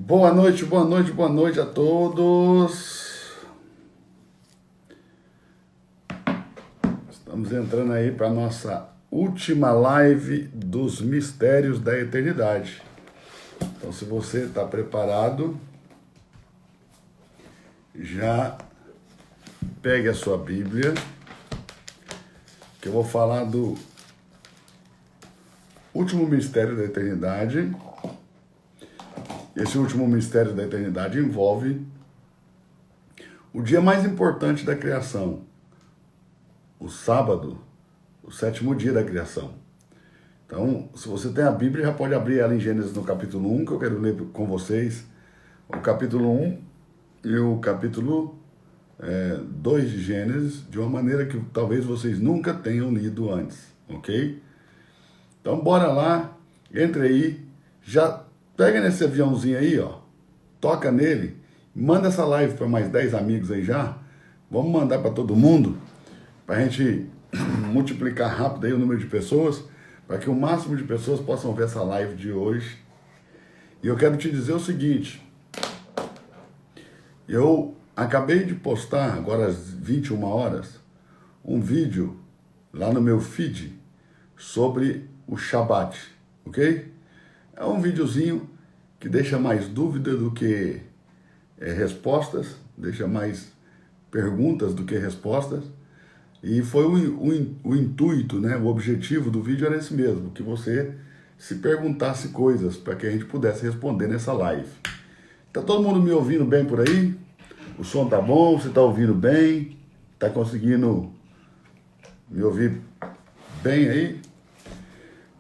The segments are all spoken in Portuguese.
Boa noite, boa noite, boa noite a todos. Estamos entrando aí para a nossa última live dos mistérios da eternidade. Então, se você está preparado, já pegue a sua Bíblia, que eu vou falar do último mistério da eternidade. Esse último mistério da eternidade envolve o dia mais importante da criação, o sábado, o sétimo dia da criação. Então, se você tem a Bíblia, já pode abrir ela em Gênesis no capítulo 1, que eu quero ler com vocês, o capítulo 1 e o capítulo 2 de Gênesis, de uma maneira que talvez vocês nunca tenham lido antes, ok? Então, bora lá, entre aí, já pega nesse aviãozinho aí, ó, toca nele, manda essa live para mais 10 amigos aí já, vamos mandar para todo mundo, para a gente multiplicar rápido aí o número de pessoas, para que o máximo de pessoas possam ver essa live de hoje. E eu quero te dizer o seguinte, eu acabei de postar, agora às 21 horas, um vídeo lá no meu feed sobre o Shabat, ok? É um videozinho que deixa mais dúvida do que respostas, deixa mais perguntas do que respostas. E foi o intuito, né? O objetivo do vídeo era esse mesmo, que você se perguntasse coisas para que a gente pudesse responder nessa live. Tá todo mundo me ouvindo bem por aí? O som tá bom? Você tá ouvindo bem? Tá conseguindo me ouvir bem aí?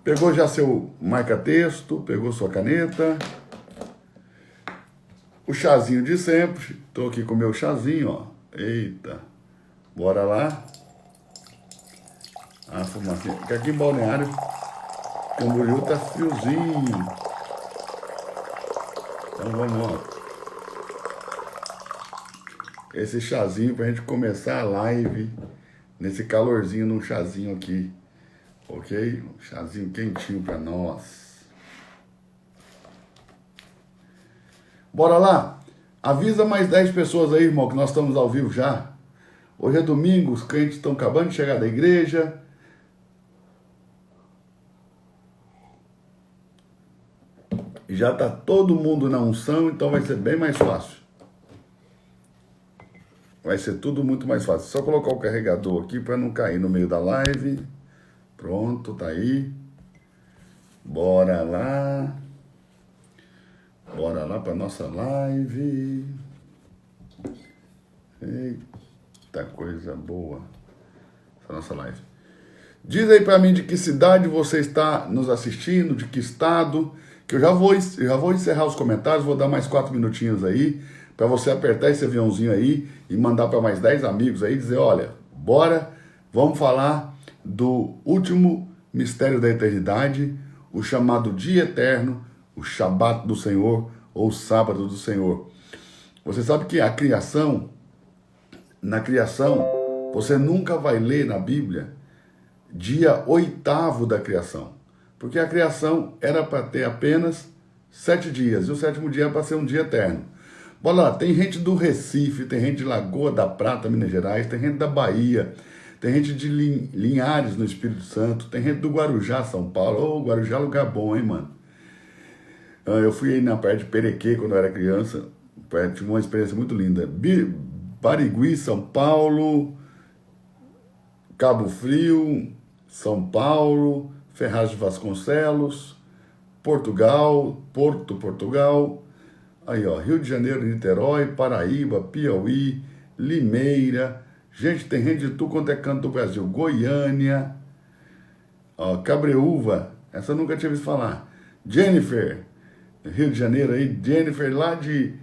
Pegou já seu marca-texto, pegou sua caneta, o chazinho de sempre, tô aqui com o meu chazinho, ó, eita, bora lá, a fumacinha, porque aqui em Balneário, Camboriú tá friozinho, então vamos lá, esse chazinho pra gente começar a live, nesse calorzinho, num chazinho aqui, ok? Um chazinho quentinho pra nós. Bora lá? Avisa mais 10 pessoas aí, irmão, que nós estamos ao vivo já. Hoje é domingo, os crentes estão acabando de chegar da igreja. Já tá todo mundo na unção, então vai ser bem mais fácil. Vai ser tudo muito mais fácil. Só colocar o carregador aqui para não cair no meio da live. Pronto, tá aí. Bora lá. Bora lá para nossa live. Eita coisa boa. Essa nossa live. Diz aí para mim de que cidade você está nos assistindo, de que estado, que eu já vou encerrar os comentários, vou dar mais 4 minutinhos aí, para você apertar esse aviãozinho aí e mandar para mais 10 amigos aí, dizer, olha, bora, vamos falar do último mistério da eternidade, o chamado dia eterno, o Shabat do Senhor, ou sábado do Senhor. Você sabe que na criação, você nunca vai ler na Bíblia dia 8º da criação, porque a criação era para ter apenas 7 dias, e o 7º dia era para ser um dia eterno. Bora lá, tem gente do Recife, tem gente de Lagoa da Prata, Minas Gerais, tem gente da Bahia, tem gente de Linhares, no Espírito Santo, tem gente do Guarujá, São Paulo. Ô, Guarujá é lugar bom, hein, mano? Eu fui aí na praia de Perequê quando eu era criança, tive uma experiência muito linda. Barigui, São Paulo, Cabo Frio, São Paulo, Ferraz de Vasconcelos, Portugal, Portugal, aí ó, Rio de Janeiro, Niterói, Paraíba, Piauí, Limeira, gente, tem gente de tudo quanto é canto do Brasil, Goiânia, ó, Cabreúva, essa eu nunca tinha visto falar, Jennifer, Rio de Janeiro aí, Jennifer lá de,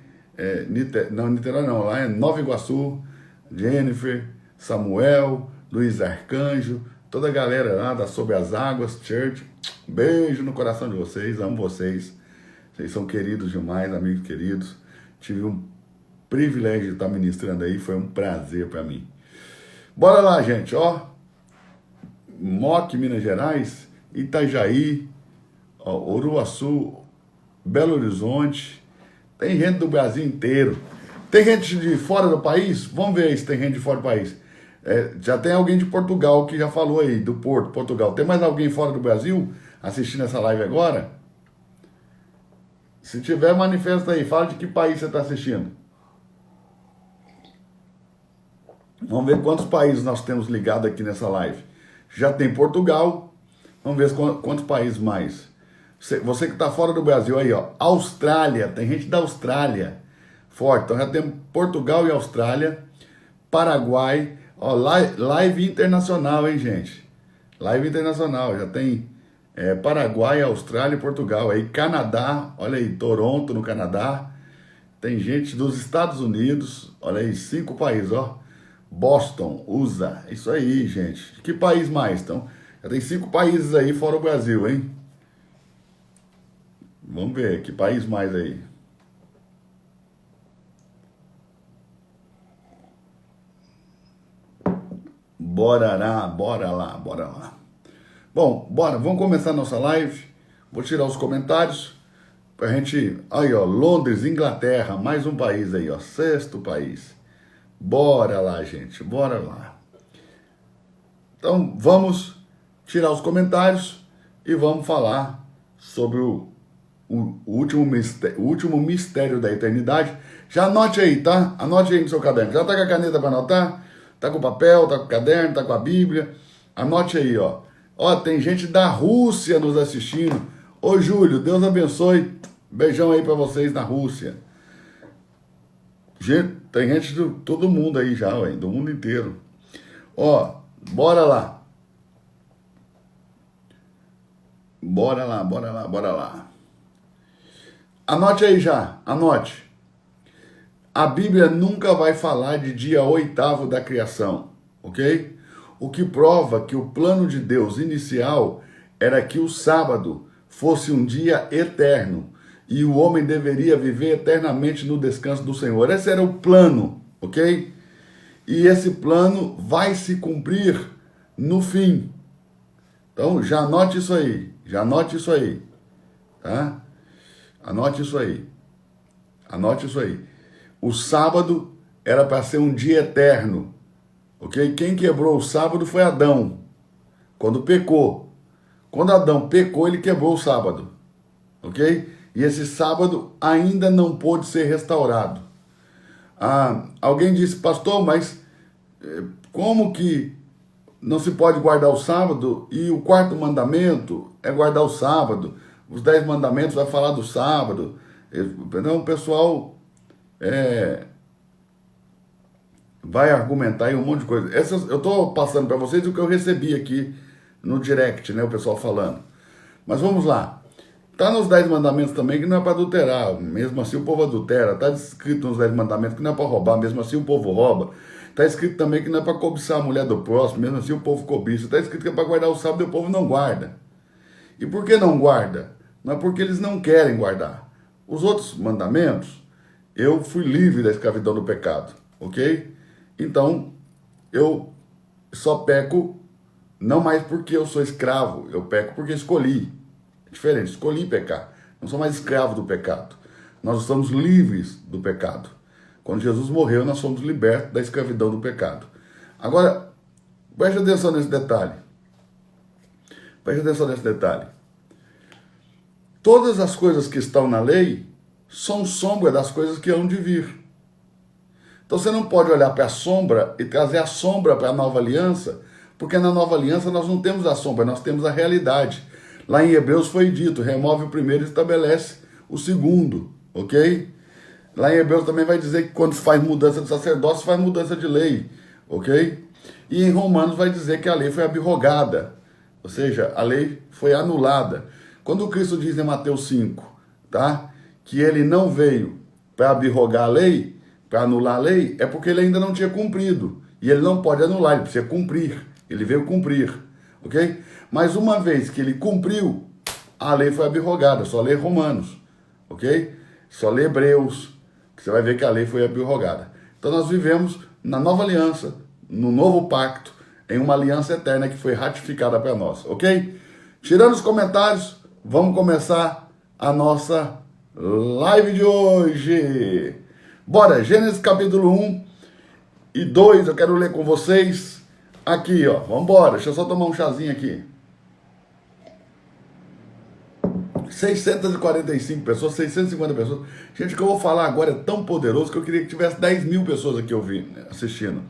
Niterói não, lá é Nova Iguaçu, Jennifer, Samuel, Luiz Arcanjo, toda a galera lá da Sob as Águas Church, beijo no coração de vocês, amo vocês, vocês são queridos demais, amigos queridos, tive um privilégio de estar ministrando aí, foi um prazer para mim. Bora lá, gente, ó, Moque, Minas Gerais, Itajaí, ó, Uruaçu, Belo Horizonte, Tem gente do Brasil inteiro. Tem gente de fora do país? Vamos ver aí se tem gente de fora do país. Já tem alguém de Portugal que já falou aí, do Porto, Portugal. Tem mais alguém fora do Brasil assistindo essa live agora? Se tiver, manifesta aí. Fala de que país você está assistindo. Vamos ver quantos países nós temos ligado aqui nessa live. Já tem Portugal. Vamos ver quantos países mais. Você que está fora do Brasil aí, ó. Austrália. Tem gente da Austrália. Forte. Então já tem Portugal e Austrália. Paraguai. Ó, live internacional, hein, gente? Live internacional. Já tem Paraguai, Austrália e Portugal. Aí Canadá. Olha aí, Toronto, no Canadá. Tem gente dos Estados Unidos. Olha aí, 5 países, ó. Boston, USA. Isso aí, gente. Que país mais? Então, já tem 5 países aí fora o Brasil, hein? Vamos ver, que país mais aí? Bora lá, bora lá, bora lá. Bom, bora, vamos começar a nossa live. Vou tirar os comentários pra gente... Aí, ó, Londres, Inglaterra, mais um país aí, ó, 6º país. Bora lá, gente, bora lá. Então, vamos tirar os comentários e vamos falar sobre o último mistério da eternidade. Já anote aí, tá? Anote aí no seu caderno. Já tá com a caneta para anotar? Tá com o papel, tá com o caderno, tá com a Bíblia? Anote aí, ó. Ó, tem gente da Rússia nos assistindo. Ô, Júlio, Deus abençoe. Beijão aí para vocês na Rússia. Gente, tem gente de todo mundo aí já, ué, do mundo inteiro. Ó, bora lá. Bora lá, bora lá, bora lá. Anote aí já, anote. A Bíblia nunca vai falar de dia 8º da criação, ok? O que prova que o plano de Deus inicial era que o sábado fosse um dia eterno e o homem deveria viver eternamente no descanso do Senhor. Esse era o plano, ok? E esse plano vai se cumprir no fim. Então, já anote isso aí, tá? Anote isso aí. Anote isso aí. O sábado era para ser um dia eterno, ok? Quem quebrou o sábado foi Adão, quando pecou. Quando Adão pecou, ele quebrou o sábado, ok? E esse sábado ainda não pôde ser restaurado. Alguém disse, pastor, mas como que não se pode guardar o sábado e o 4º mandamento é guardar o sábado? Os 10 mandamentos vai falar do sábado. Então o pessoal vai argumentar aí um monte de coisa. Eu estou passando para vocês o que eu recebi aqui no direct, né? O pessoal falando. Mas vamos lá. Está nos 10 mandamentos também que não é para adulterar. Mesmo assim o povo adultera. Está escrito nos 10 mandamentos que não é para roubar. Mesmo assim o povo rouba. Está escrito também que não é para cobiçar a mulher do próximo. Mesmo assim o povo cobiça. Está escrito que é para guardar o sábado e o povo não guarda. E por que não guarda? Não é porque eles não querem guardar. Os outros mandamentos, eu fui livre da escravidão do pecado, ok? Então, eu só peco, não mais porque eu sou escravo, eu peco porque escolhi. É diferente, escolhi pecar. Não sou mais escravo do pecado. Nós estamos livres do pecado. Quando Jesus morreu, nós fomos libertos da escravidão do pecado. Agora, preste atenção nesse detalhe. Preste atenção nesse detalhe. Todas as coisas que estão na lei são sombra das coisas que hão de vir. Então você não pode olhar para a sombra e trazer a sombra para a nova aliança, porque na nova aliança nós não temos a sombra, nós temos a realidade. Lá em Hebreus foi dito, remove o primeiro e estabelece o segundo, ok? Lá em Hebreus também vai dizer que quando se faz mudança de sacerdócio, faz mudança de lei, ok? E em Romanos vai dizer que a lei foi abrogada, ou seja, a lei foi anulada. Quando Cristo diz em Mateus 5, tá, que ele não veio para abrogar a lei, para anular a lei, é porque ele ainda não tinha cumprido. E ele não pode anular, ele precisa cumprir. Ele veio cumprir, ok? Mas uma vez que ele cumpriu, a lei foi abrogada. Só lê Romanos, ok? Só lê Hebreus, que você vai ver que a lei foi abrogada. Então nós vivemos na nova aliança, no novo pacto, em uma aliança eterna que foi ratificada para nós, ok? Tirando os comentários, vamos começar a nossa live de hoje. Bora, Gênesis capítulo 1 e 2, eu quero ler com vocês aqui, ó. Vambora, deixa eu só tomar um chazinho aqui. 645 pessoas, 650 pessoas. Gente, o que eu vou falar agora é tão poderoso que eu queria que tivesse 10 mil pessoas aqui assistindo.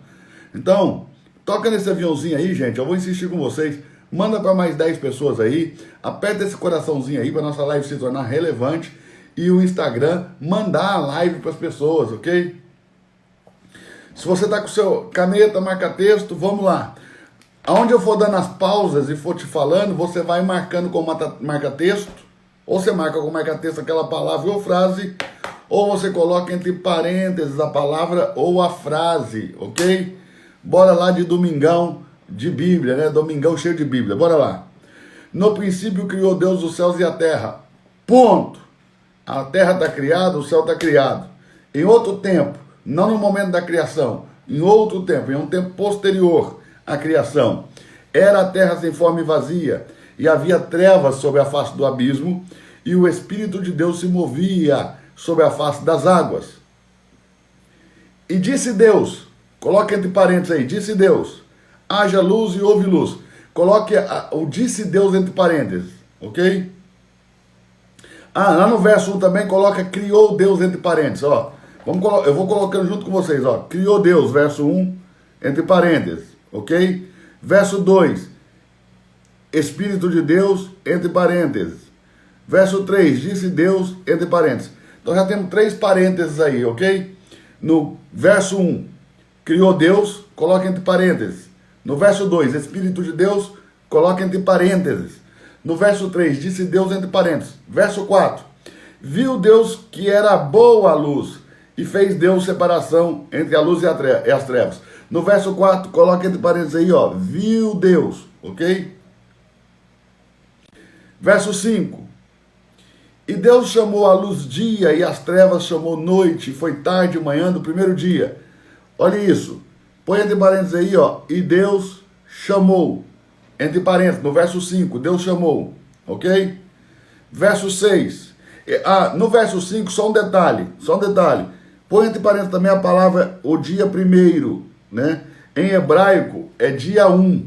Então, toca nesse aviãozinho aí, gente. Eu vou insistir com vocês. Manda para mais 10 pessoas aí. Aperta esse coraçãozinho aí para nossa live se tornar relevante. E o Instagram mandar a live para as pessoas, ok? Se você está com seu caneta, marca-texto, vamos lá. Aonde eu for dando as pausas e for te falando, você vai marcando com marca-texto. Ou você marca com marca-texto aquela palavra ou frase, ou você coloca entre parênteses a palavra ou a frase, ok? Bora lá de domingão de Bíblia, né? Domingão cheio de Bíblia, bora lá. No princípio criou Deus os céus e a terra. Ponto. A terra está criada, o céu está criado. Em outro tempo, não no momento da criação, em outro tempo, em um tempo posterior à criação, era a terra sem forma e vazia, e havia trevas sobre a face do abismo, e o Espírito de Deus se movia sobre a face das águas. E disse Deus, coloque entre parênteses aí, disse Deus, haja luz e houve luz. Coloque o disse Deus entre parênteses, ok? Lá no verso 1 também coloca criou Deus entre parênteses, ó. Eu vou colocando junto com vocês, ó. Criou Deus, verso 1, entre parênteses, ok? Verso 2, Espírito de Deus, entre parênteses. Verso 3, disse Deus, entre parênteses. Então já temos 3 parênteses aí, ok? No verso 1, criou Deus, coloca entre parênteses. No verso 2, Espírito de Deus, coloca entre parênteses. No verso 3, disse Deus, entre parênteses. Verso 4, viu Deus que era boa a luz, e fez Deus separação entre a luz e as trevas. No verso 4, coloca entre parênteses aí, ó, viu Deus, ok? Verso 5, e Deus chamou a luz dia e as trevas chamou noite, foi tarde e manhã do primeiro dia. Olha isso, põe entre parênteses aí, ó, e Deus chamou, entre parênteses, no verso 5, Deus chamou, ok? Verso 6, no verso 5, só um detalhe, põe entre parênteses também a palavra o dia primeiro, né? Em hebraico é dia 1,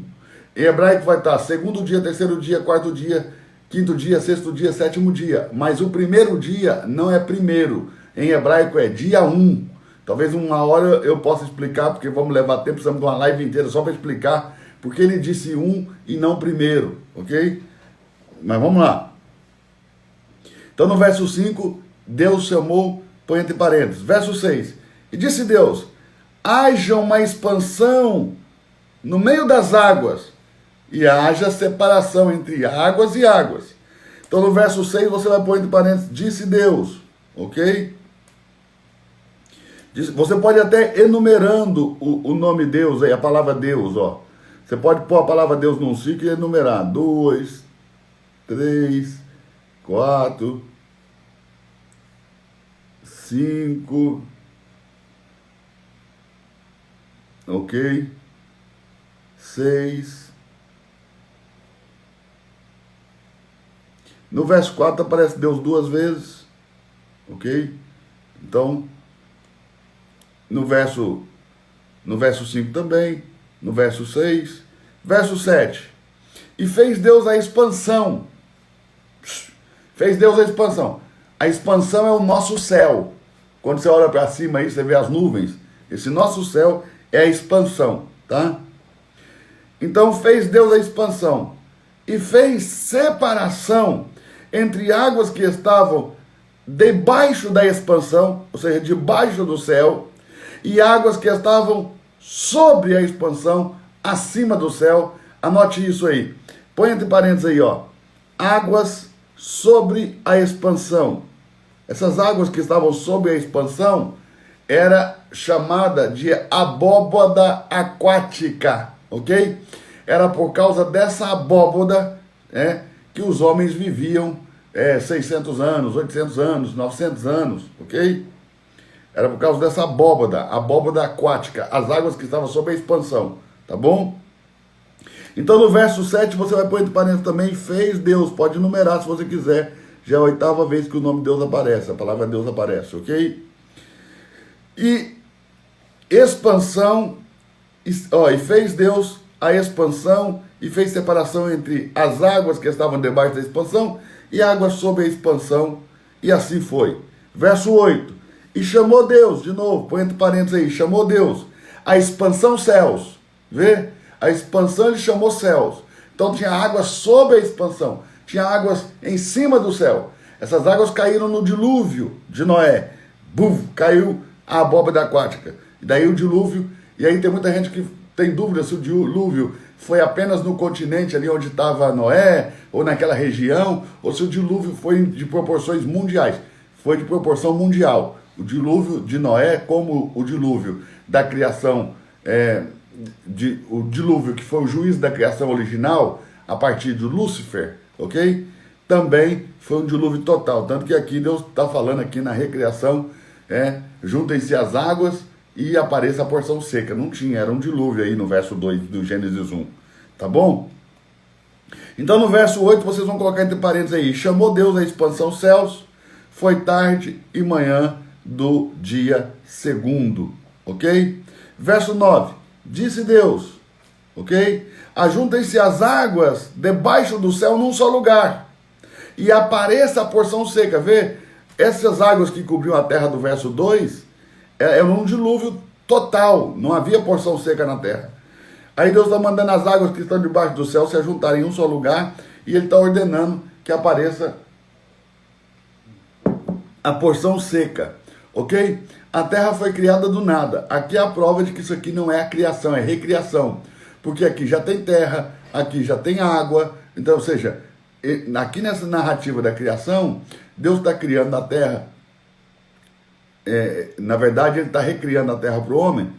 em hebraico vai estar segundo dia, terceiro dia, quarto dia, quinto dia, sexto dia, sétimo dia, mas o primeiro dia não é primeiro, em hebraico é dia 1. Talvez uma hora eu possa explicar, porque vamos levar tempo, precisamos de uma live inteira só para explicar, porque ele disse 1 e não primeiro, ok? Mas vamos lá. Então no verso 5, Deus chamou, põe entre parênteses. Verso 6, e disse Deus, haja uma expansão no meio das águas, e haja separação entre águas e águas. Então no verso 6 você vai pôr entre parênteses, disse Deus, ok? Você pode até enumerando o nome Deus aí, a palavra Deus, ó. Você pode pôr a palavra Deus num ciclo e enumerar 2, 3, 4, 5, ok? 6. No verso 4 aparece Deus 2 vezes, ok? Então, no verso 5 também, no verso 6, verso 7. E fez Deus a expansão. Fez Deus a expansão. A expansão é o nosso céu. Quando você olha para cima aí, você vê as nuvens. Esse nosso céu é a expansão, tá? Então fez Deus a expansão. E fez separação entre águas que estavam debaixo da expansão, ou seja, debaixo do céu, e águas que estavam sobre a expansão, acima do céu. Anote isso aí. Põe entre parênteses aí, ó. Águas sobre a expansão. Essas águas que estavam sobre a expansão era chamada de abóboda aquática, ok? Era por causa dessa abóboda, que os homens viviam 600 anos, 800 anos, 900 anos, ok? Era por causa dessa abóboda aquática, as águas que estavam sob a expansão, tá bom? Então no verso 7 você vai pôr entre parênteses também, fez Deus, pode numerar se você quiser, Já é a oitava vez que o nome de Deus aparece, a palavra Deus aparece, ok? E expansão, e fez Deus a expansão e fez separação entre as águas que estavam debaixo da expansão e águas sob a expansão, e assim foi. Verso 8. E chamou Deus, de novo, põe entre parênteses aí, chamou Deus a expansão céus, vê? A expansão ele chamou céus. Então tinha águas sob a expansão, tinha águas em cima do céu. Essas águas caíram no dilúvio de Noé. Buf, caiu a abóbora aquática. E daí o dilúvio, e aí tem muita gente que tem dúvida se o dilúvio foi apenas no continente ali onde estava Noé, ou naquela região, ou se o dilúvio foi de proporções mundiais. Foi de proporção mundial. O dilúvio de Noé, como o dilúvio da criação, o dilúvio que foi o juízo da criação original, a partir de Lúcifer, ok? Também foi um dilúvio total. Tanto que aqui Deus está falando aqui na recriação, juntem-se as águas e apareça a porção seca. Não tinha, era um dilúvio aí no verso 2 do Gênesis 1. Tá bom? Então no verso 8 vocês vão colocar entre parênteses aí. Chamou Deus a expansão céus, foi tarde e manhã do dia segundo. Ok? Verso 9. Disse Deus, ok? Ajuntem-se as águas debaixo do céu num só lugar, e apareça a porção seca. Vê? Essas águas que cobriam a terra do verso 2, era um dilúvio total, não havia porção seca na terra. Aí Deus está mandando as águas que estão debaixo do céu se ajuntarem em um só lugar, e Ele está ordenando que apareça a porção seca, ok? A terra foi criada do nada. Aqui é a prova de que isso aqui não é a criação, é recriação. Porque aqui já tem terra, aqui já tem água. Então, ou seja, aqui nessa narrativa da criação, Deus está criando a terra. Na verdade, Ele está recriando a terra para o homem.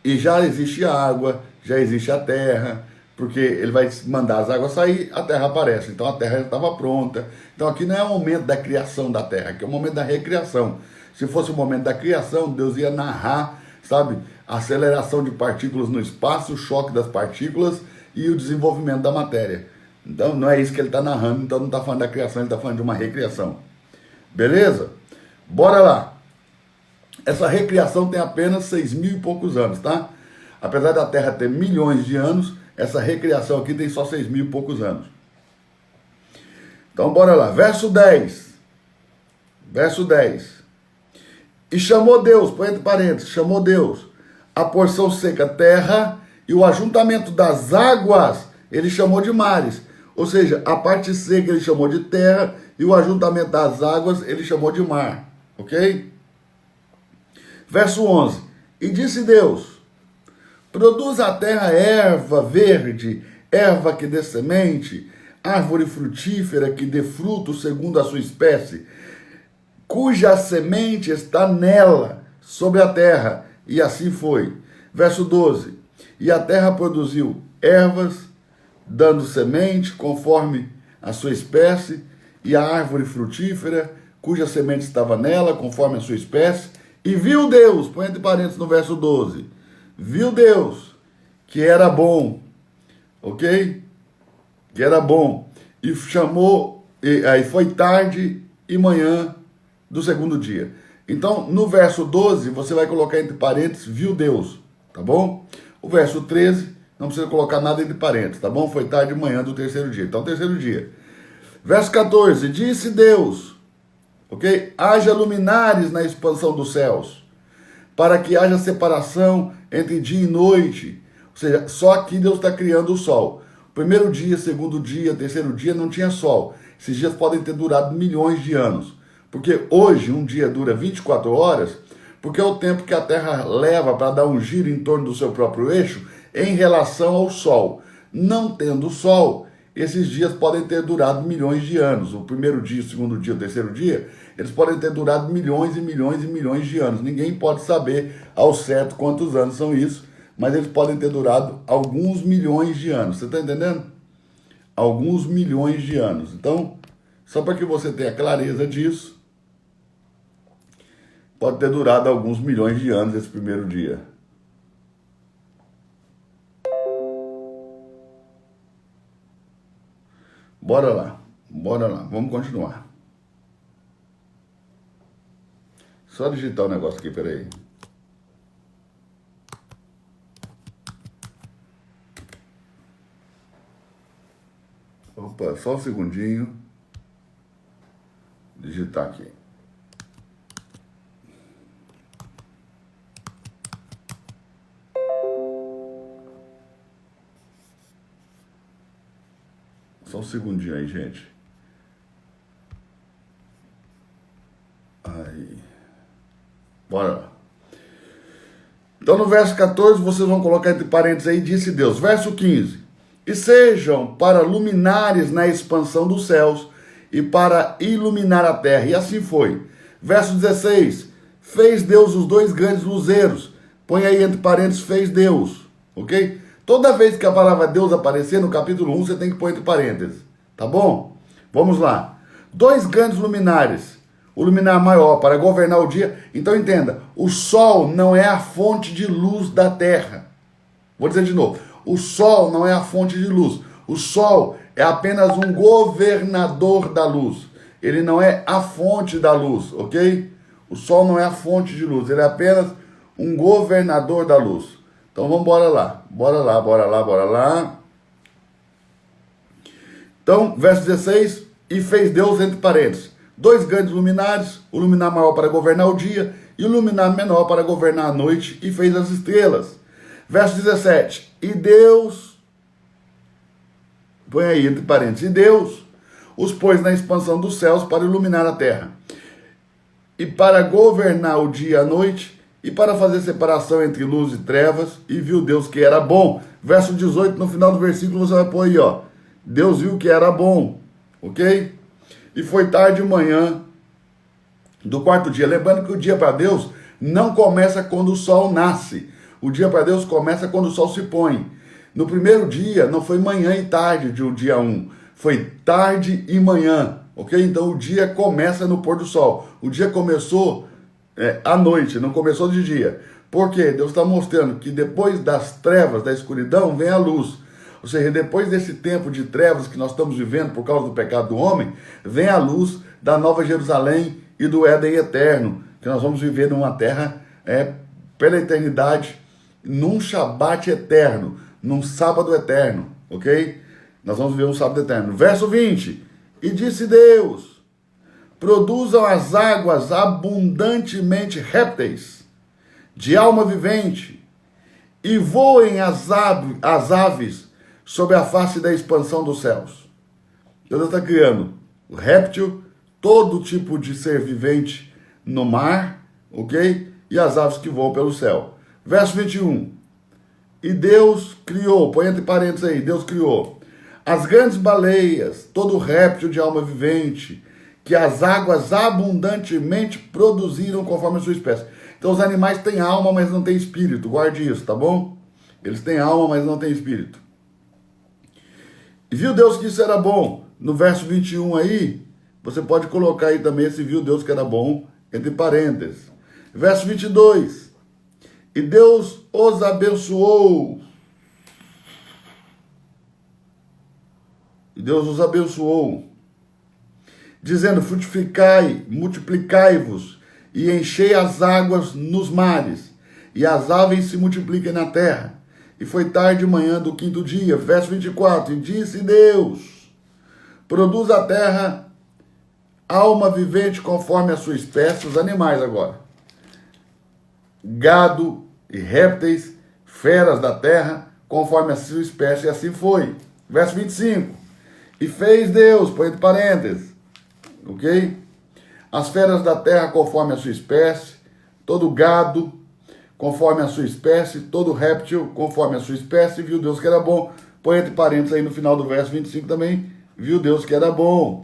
E já existe água, já existe a terra. Porque Ele vai mandar as águas sair, a terra aparece. Então a terra já estava pronta. Então aqui não é o momento da criação da terra, aqui é o momento da recriação. Se fosse o momento da criação, Deus ia narrar, sabe, a aceleração de partículas no espaço, o choque das partículas e o desenvolvimento da matéria. Então não é isso que ele está narrando, então não está falando da criação, ele está falando de uma recriação. Beleza? Bora lá. Essa recriação tem apenas 6.000 e poucos anos, tá? Apesar da Terra ter milhões de anos, essa recriação aqui tem só 6.000 e poucos anos. Então bora lá. Verso 10. Verso 10. E chamou Deus, põe entre parênteses, chamou Deus a porção seca terra, e o ajuntamento das águas ele chamou de mares. Ou seja, a parte seca ele chamou de terra, e o ajuntamento das águas ele chamou de mar. Ok? Verso 11. E disse Deus, produz a terra erva verde, erva que dê semente, árvore frutífera que dê fruto segundo a sua espécie, cuja semente está nela, sobre a terra. E assim foi. Verso 12. E a terra produziu ervas, dando semente, conforme a sua espécie, e a árvore frutífera, cuja semente estava nela, conforme a sua espécie. E viu Deus, põe entre parênteses no verso 12, viu Deus que era bom, ok? Que era bom. E chamou, aí foi tarde e manhã do segundo dia. Então, no verso 12, você vai colocar entre parênteses, viu Deus, tá bom? O verso 13, não precisa colocar nada entre parênteses, tá bom? Foi tarde de manhã do terceiro dia. Então, terceiro dia. Verso 14, disse Deus, ok? Haja luminares na expansão dos céus, para que haja separação entre dia e noite. Ou seja, só aqui Deus está criando o sol. Primeiro dia, segundo dia, terceiro dia não tinha sol. Esses dias podem ter durado milhões de anos. Porque hoje um dia dura 24 horas, porque é o tempo que a Terra leva para dar um giro em torno do seu próprio eixo em relação ao Sol. Não tendo Sol, esses dias podem ter durado milhões de anos. O primeiro dia, o segundo dia, o terceiro dia, eles podem ter durado milhões e milhões e milhões de anos. Ninguém pode saber ao certo quantos anos são isso, mas eles podem ter durado alguns milhões de anos. Você está entendendo? Alguns milhões de anos. Então, só para que você tenha clareza disso, pode ter durado alguns milhões de anos esse primeiro dia. Bora lá, vamos continuar. Só digitar o negócio aqui, peraí. Opa, só um segundinho. Digitar aqui. Só um segundinho aí, gente. Aí. Bora lá. Então no verso 14 vocês vão colocar entre parênteses aí, disse Deus. Verso 15. E sejam para luminares na expansão dos céus e para iluminar a terra. E assim foi. Verso 16. Fez Deus os dois grandes luzeiros. Põe aí entre parênteses, fez Deus. Ok? Toda vez que a palavra Deus aparecer no capítulo 1, você tem que pôr entre parênteses. Tá bom? Vamos lá. Dois grandes luminares. O luminar maior para governar o dia. Então entenda, o sol não é a fonte de luz da terra. Vou dizer de novo. O sol não é a fonte de luz. O sol é apenas um governador da luz. Ele não é a fonte da luz, ok? O sol não é a fonte de luz. Ele é apenas um governador da luz. Então vamos embora lá. Bora lá, bora lá, bora lá. Então, verso 16. E fez Deus entre parênteses. Dois grandes luminares, o luminar maior para governar o dia e o luminar menor para governar a noite, e fez as estrelas. Verso 17. E Deus, põe aí entre parênteses, e Deus os pôs na expansão dos céus para iluminar a terra, e para governar o dia e a noite, e para fazer separação entre luz e trevas, e viu Deus que era bom. Verso 18, no final do versículo você vai pôr aí, ó. Deus viu que era bom, ok? E foi tarde de manhã do quarto dia. Lembrando que o dia para Deus não começa quando o sol nasce. O dia para Deus começa quando o sol se põe. No primeiro dia, não foi manhã e tarde de um dia 1. Foi tarde e manhã. Ok? Então o dia começa no pôr do sol. O dia começou à noite, não começou de dia. Por quê? Deus está mostrando que depois das trevas, da escuridão, vem a luz. Ou seja, depois desse tempo de trevas que nós estamos vivendo por causa do pecado do homem, vem a luz da Nova Jerusalém e do Éden eterno, que nós vamos viver numa terra pela eternidade, num Shabat eterno, num sábado eterno, ok? Nós vamos viver um sábado eterno. Verso 20. E disse Deus, produzam as águas abundantemente répteis, de alma vivente, e voem as aves sobre a face da expansão dos céus. Deus está criando o réptil, todo tipo de ser vivente no mar, ok? E as aves que voam pelo céu. Verso 21. E Deus criou, põe entre parênteses aí, Deus criou as grandes baleias, todo réptil de alma vivente, que as águas abundantemente produziram conforme a sua espécie. Então os animais têm alma, mas não têm espírito. Guarde isso, tá bom? Eles têm alma, mas não têm espírito. E viu Deus que isso era bom. No verso 21 aí, você pode colocar aí também esse viu Deus que era bom, entre parênteses. Verso 22. E Deus os abençoou. E Deus os abençoou, dizendo, frutificai, multiplicai-vos, e enchei as águas nos mares, e as aves se multipliquem na terra. E foi tarde de manhã do quinto dia, verso 24, e disse Deus, produz a terra alma vivente conforme a sua espécie, os animais agora, gado e répteis, feras da terra, conforme a sua espécie, e assim foi. Verso 25, e fez Deus, põe entre parênteses, ok? As feras da terra conforme a sua espécie, todo gado conforme a sua espécie, todo réptil conforme a sua espécie, viu Deus que era bom. Põe entre parênteses aí no final do verso 25 também, viu Deus que era bom,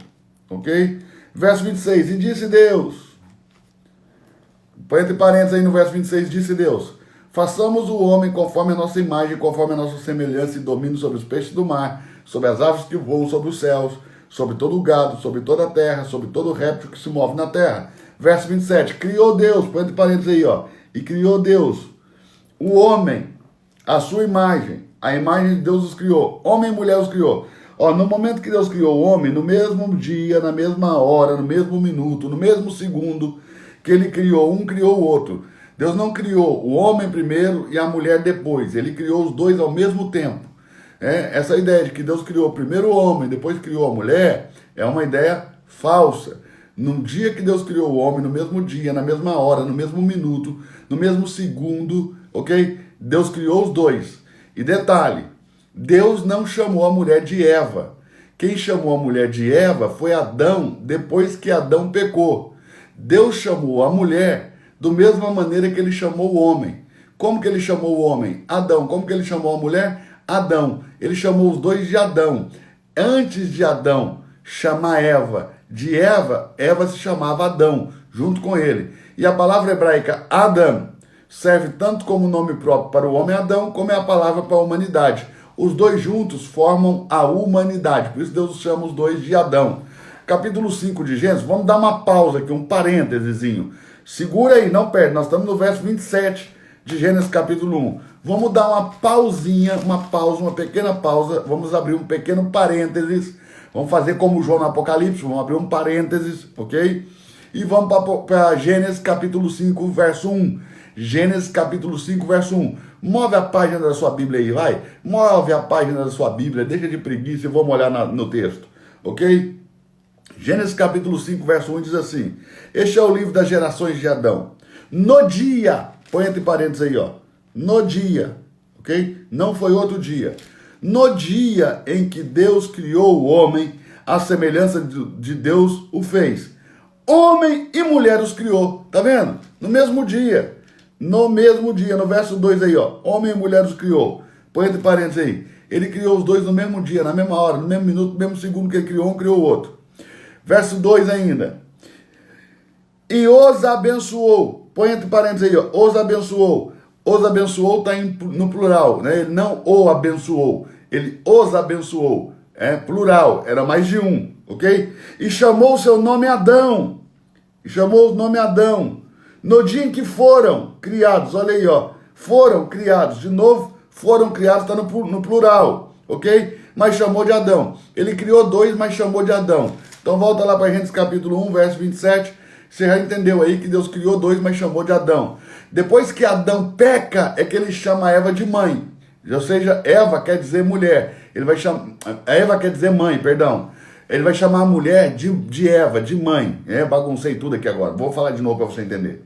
ok? Verso 26, e disse Deus, põe entre parênteses aí no verso 26, disse Deus, façamos o homem conforme a nossa imagem, conforme a nossa semelhança, e domínio sobre os peixes do mar, sobre as aves que voam sobre os céus, sobre todo o gado, sobre toda a terra, sobre todo o réptil que se move na terra. Verso 27, criou Deus, põe entre parênteses aí, ó, e criou Deus, o homem, a sua imagem, a imagem de Deus os criou, homem e mulher os criou. Ó, no momento que Deus criou o homem, no mesmo dia, na mesma hora, no mesmo minuto, no mesmo segundo que ele criou um, criou o outro. Deus não criou o homem primeiro e a mulher depois. Ele criou os dois ao mesmo tempo. Essa ideia de que Deus criou primeiro o homem, depois criou a mulher, é uma ideia falsa. No dia que Deus criou o homem, no mesmo dia, na mesma hora, no mesmo minuto, no mesmo segundo, ok? Deus criou os dois. E detalhe, Deus não chamou a mulher de Eva. Quem chamou a mulher de Eva foi Adão, depois que Adão pecou. Deus chamou a mulher da mesma maneira que ele chamou o homem. Como que ele chamou o homem? Adão. Como que ele chamou a mulher? Adão. Ele chamou os dois de Adão. Antes de Adão chamar Eva de Eva, Eva se chamava Adão, junto com ele. E a palavra hebraica Adam serve tanto como nome próprio para o homem Adão, como é a palavra para a humanidade. Os dois juntos formam a humanidade, por isso Deus chama os dois de Adão. Capítulo 5 de Gênesis, vamos dar uma pausa aqui, um parêntesezinho. Segura aí, não perde, nós estamos no verso 27 de Gênesis capítulo 1. Vamos dar uma pausinha, uma pequena pausa, vamos abrir um pequeno parênteses. Vamos fazer como João no Apocalipse, vamos abrir um parênteses, ok? E vamos para Gênesis capítulo 5, verso 1. Gênesis capítulo 5, verso 1. Move a página da sua Bíblia aí, vai. Move a página da sua Bíblia, deixa de preguiça e vamos olhar no texto, ok? Gênesis capítulo 5, verso 1 diz assim: este é o livro das gerações de Adão. No dia, põe entre parênteses aí, ó. No dia, ok? Não foi outro dia. No dia em que Deus criou o homem, a semelhança de Deus o fez. Homem e mulher os criou, tá vendo? No mesmo dia, no verso 2 aí, ó. Homem e mulher os criou. Põe entre parênteses aí. Ele criou os dois no mesmo dia, na mesma hora, no mesmo minuto, no mesmo segundo que ele criou um, criou o outro. Verso 2 ainda. E os abençoou. Põe entre parênteses aí, ó. Os abençoou. Os abençoou está no plural, né? Ele não o abençoou. Ele os abençoou. É plural, era mais de um, ok? E chamou o seu nome Adão. E chamou o nome Adão. No dia em que foram criados, olha aí, ó. Foram criados, de novo, foram criados, está no plural, ok? Mas chamou de Adão. Ele criou dois, mas chamou de Adão. Então volta lá para Gênesis capítulo 1, verso 27. Você já entendeu aí que Deus criou dois, mas chamou de Adão. Depois que Adão peca, é que ele chama Eva de mãe. Ou seja, Eva quer dizer mulher. Ele vai chamar, Eva quer dizer mãe, perdão. Ele vai chamar a mulher de Eva, de mãe. Baguncei tudo aqui agora. Vou falar de novo para você entender.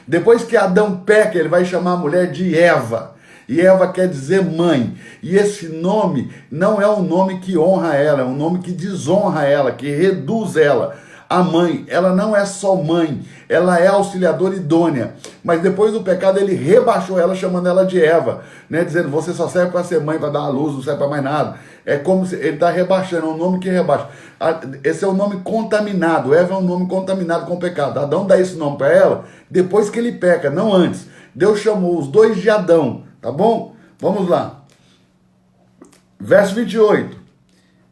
Depois que Adão peca, ele vai chamar a mulher de Eva. E Eva quer dizer mãe. E esse nome não é um nome que honra ela, é um nome que desonra ela, que reduz ela. A mãe, ela não é só mãe, ela é auxiliadora idônea. Mas depois do pecado ele rebaixou ela, chamando ela de Eva, né? Dizendo, você só serve para ser mãe, para dar a luz, não serve para mais nada. É como se ele está rebaixando, é um nome que rebaixa. Esse é um nome contaminado, Eva é um nome contaminado com o pecado. Adão dá esse nome para ela depois que ele peca, não antes. Deus chamou os dois de Adão, tá bom? Vamos lá. Verso 28.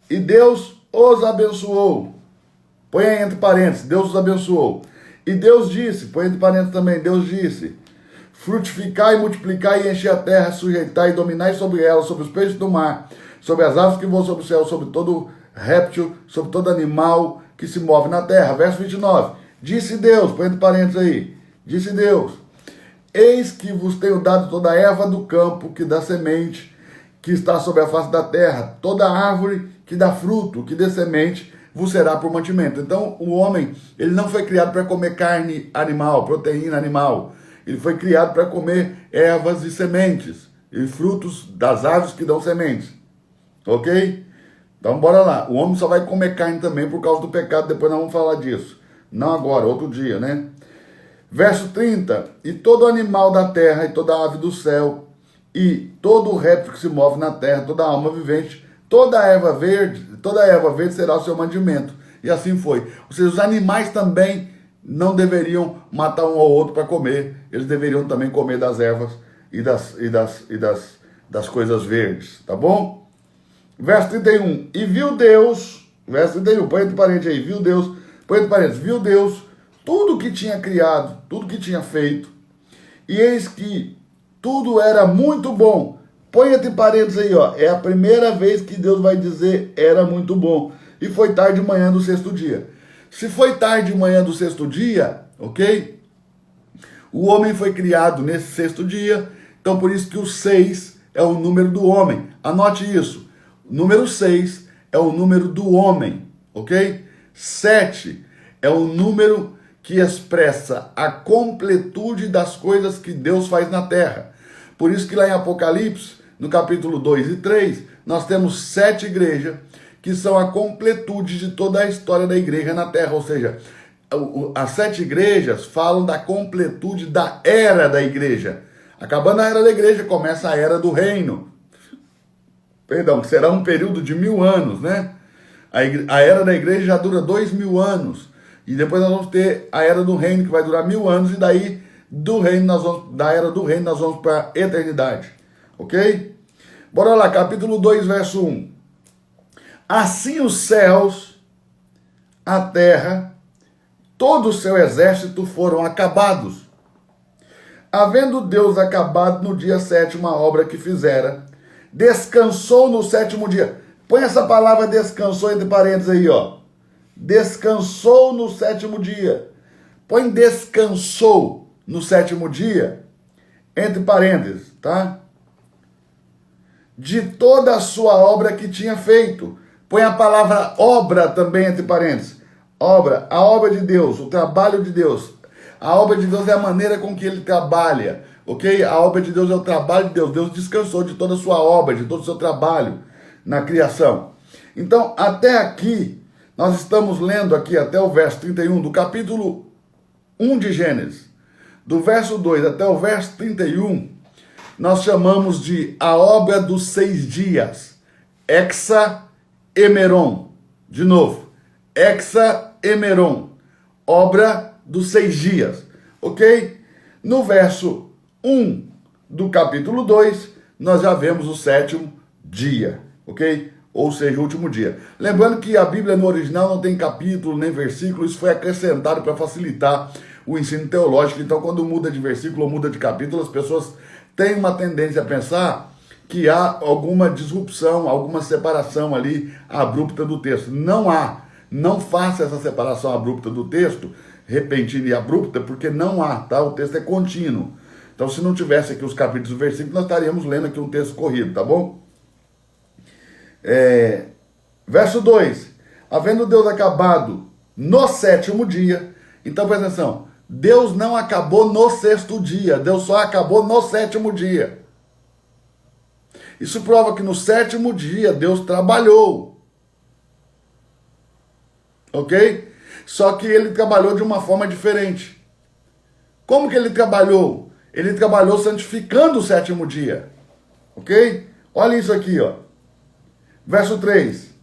E Deus os abençoou. Põe aí entre parênteses, Deus os abençoou. E Deus disse, põe entre parênteses também, Deus disse: frutificai, multiplicai e enchei a terra, sujeitai e dominai sobre ela, sobre os peixes do mar, sobre as aves que voam sobre o céu, sobre todo réptil, sobre todo animal que se move na terra. Verso 29. Disse Deus, põe entre parênteses aí, disse Deus: eis que vos tenho dado toda a erva do campo que dá semente, que está sobre a face da terra, toda árvore que dá fruto, que dê semente, vos será por mantimento. Então, o homem, ele não foi criado para comer carne animal, proteína animal. Ele foi criado para comer ervas e sementes, e frutos das árvores que dão sementes. Ok? Então, bora lá. O homem só vai comer carne também por causa do pecado, depois nós vamos falar disso. Não agora, outro dia, né? Verso 30. E todo animal da terra, e toda ave do céu, e todo réptil que se move na terra, toda alma vivente, toda erva verde será o seu mantimento. E assim foi. Ou seja, os animais também não deveriam matar um ao outro para comer. Eles deveriam também comer das ervas e das coisas verdes. Tá bom? Verso 31. E viu Deus, verso 31, põe entre parênteses aí, viu Deus, põe entre parênteses, viu Deus tudo que tinha criado, tudo que tinha feito. E eis que tudo era muito bom. Põe entre parênteses aí, ó. É a primeira vez que Deus vai dizer era muito bom. E foi tarde de manhã do sexto dia. Se foi tarde de manhã do sexto dia, ok? O homem foi criado nesse sexto dia, então por isso que o 6 é o número do homem. Anote isso. O número 6 é o número do homem, ok? 7 é o número que expressa a completude das coisas que Deus faz na terra. Por isso que lá em Apocalipse, no capítulo 2 e 3, nós temos 7 igrejas que são a completude de toda a história da igreja na terra, ou seja, as 7 igrejas falam da completude da era da igreja. Acabando a era da igreja, começa a era do reino. Perdão, que será um período de 1000 anos, né? A era da igreja já dura 2000 anos. E depois nós vamos ter a era do reino, que vai durar 1000 anos, e daí da era do reino nós vamos para a eternidade. Ok? Bora lá, capítulo 2, verso 1. Assim os céus, a terra, todo o seu exército foram acabados. Havendo Deus acabado no dia 7º a obra que fizera, descansou no 7º dia. Põe essa palavra descansou entre parênteses aí, ó. Descansou no 7º dia. Põe descansou no 7º dia, entre parênteses, tá? De toda a sua obra que tinha feito. Põe a palavra obra também entre parênteses. Obra, a obra de Deus, o trabalho de Deus. A obra de Deus é a maneira com que ele trabalha, ok? A obra de Deus é o trabalho de Deus. Deus descansou de toda a sua obra, de todo o seu trabalho na criação. Então, até aqui, nós estamos lendo aqui até o verso 31 do capítulo 1 de Gênesis. Do verso 2 até o verso 31, nós chamamos de a obra dos 6 dias. Hexaemeron. De novo. Hexaemeron. Obra dos 6 dias. Ok? No verso 1 do capítulo 2, nós já vemos o 7º dia. Ok? Ou seja, o último dia. Lembrando que a Bíblia no original não tem capítulo nem versículo, isso foi acrescentado para facilitar o ensino teológico. Então, quando muda de versículo ou muda de capítulo, as pessoas têm uma tendência a pensar que há alguma disrupção, alguma separação ali abrupta do texto. Não há. Não faça essa separação abrupta do texto, repentina e abrupta, porque não há, tá? O texto é contínuo. Então, se não tivesse aqui os capítulos e versículos, nós estaríamos lendo aqui um texto corrido, tá bom? Verso 2. Havendo Deus acabado no 7º dia. Então, presta atenção. Deus não acabou no 6º dia. Deus só acabou no 7º dia. Isso prova que no 7º dia Deus trabalhou. Ok? Só que ele trabalhou de uma forma diferente. Como que ele trabalhou? Ele trabalhou santificando o 7º dia. Ok? Olha isso aqui, ó. Verso 3.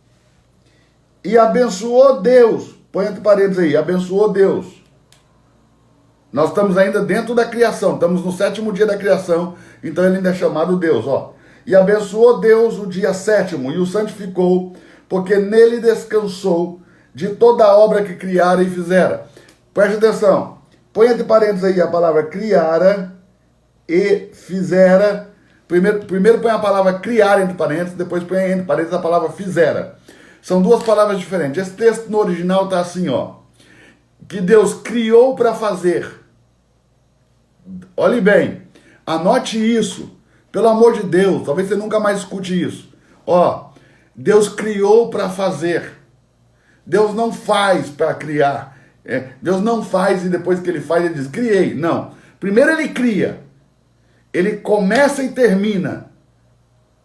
E abençoou Deus. Põe entre parênteses aí. Abençoou Deus. Nós estamos ainda dentro da criação. Estamos no 7º dia da criação. Então ele ainda é chamado Deus, ó. E abençoou Deus o dia 7º e o santificou, porque nele descansou de toda a obra que criara e fizera. Preste atenção. Põe entre parênteses aí a palavra criara e fizera. Primeiro põe a palavra criar entre parênteses, depois põe entre parênteses a palavra fizera. São duas palavras diferentes. Esse texto no original está assim, ó. Que Deus criou para fazer. Olhe bem, anote isso. Pelo amor de Deus, talvez você nunca mais escute isso. Ó, Deus criou para fazer. Deus não faz para criar. Deus não faz e depois que ele faz ele diz, criei. Não. Primeiro ele cria. Ele começa e termina,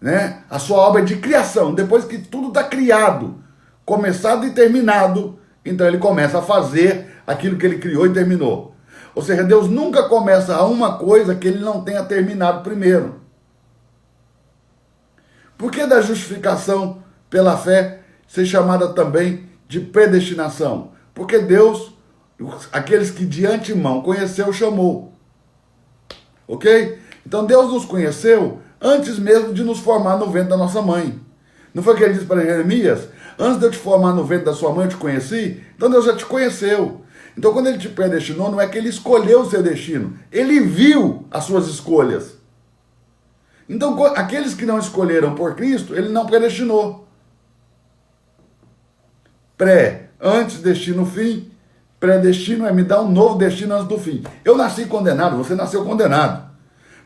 né, a sua obra de criação. Depois que tudo está criado, começado e terminado, então ele começa a fazer aquilo que ele criou e terminou. Ou seja, Deus nunca começa a uma coisa que ele não tenha terminado primeiro. Por que da justificação pela fé ser chamada também de predestinação? Porque Deus, aqueles que de antemão conheceu, chamou. Ok? Então Deus nos conheceu antes mesmo de nos formar no ventre da nossa mãe. Não foi o que ele disse para Jeremias? Antes de eu te formar no ventre da sua mãe, eu te conheci? Então Deus já te conheceu. Então quando ele te predestinou, não é que ele escolheu o seu destino. Ele viu as suas escolhas. Então aqueles que não escolheram por Cristo, ele não predestinou. Pré, antes, destino, fim. Predestino é me dar um novo destino antes do fim. Eu nasci condenado, você nasceu condenado.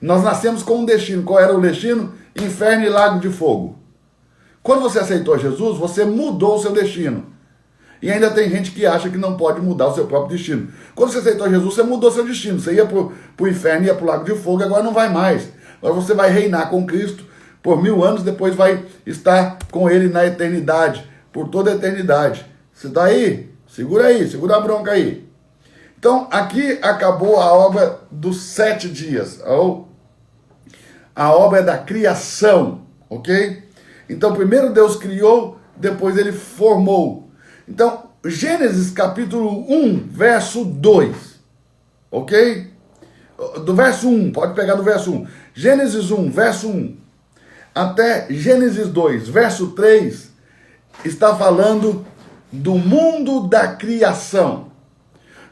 Nós nascemos com um destino. Qual era o destino? Inferno e lago de fogo. Quando você aceitou Jesus, você mudou o seu destino. E ainda tem gente que acha que não pode mudar o seu próprio destino. Quando você aceitou Jesus, você mudou seu destino. Você ia para o inferno, ia para o lago de fogo, agora não vai mais. Agora você vai reinar com Cristo por 1000 anos, depois vai estar com Ele na eternidade, por toda a eternidade. Você está aí? Segura a bronca aí. Então, aqui acabou a obra dos 7 dias, ou a obra da criação, ok? Então, primeiro Deus criou, depois Ele formou. Então, Gênesis capítulo 1, verso 2, ok? Do verso 1, pode pegar do verso 1. Gênesis 1, verso 1, até Gênesis 2, verso 3, está falando do mundo da criação.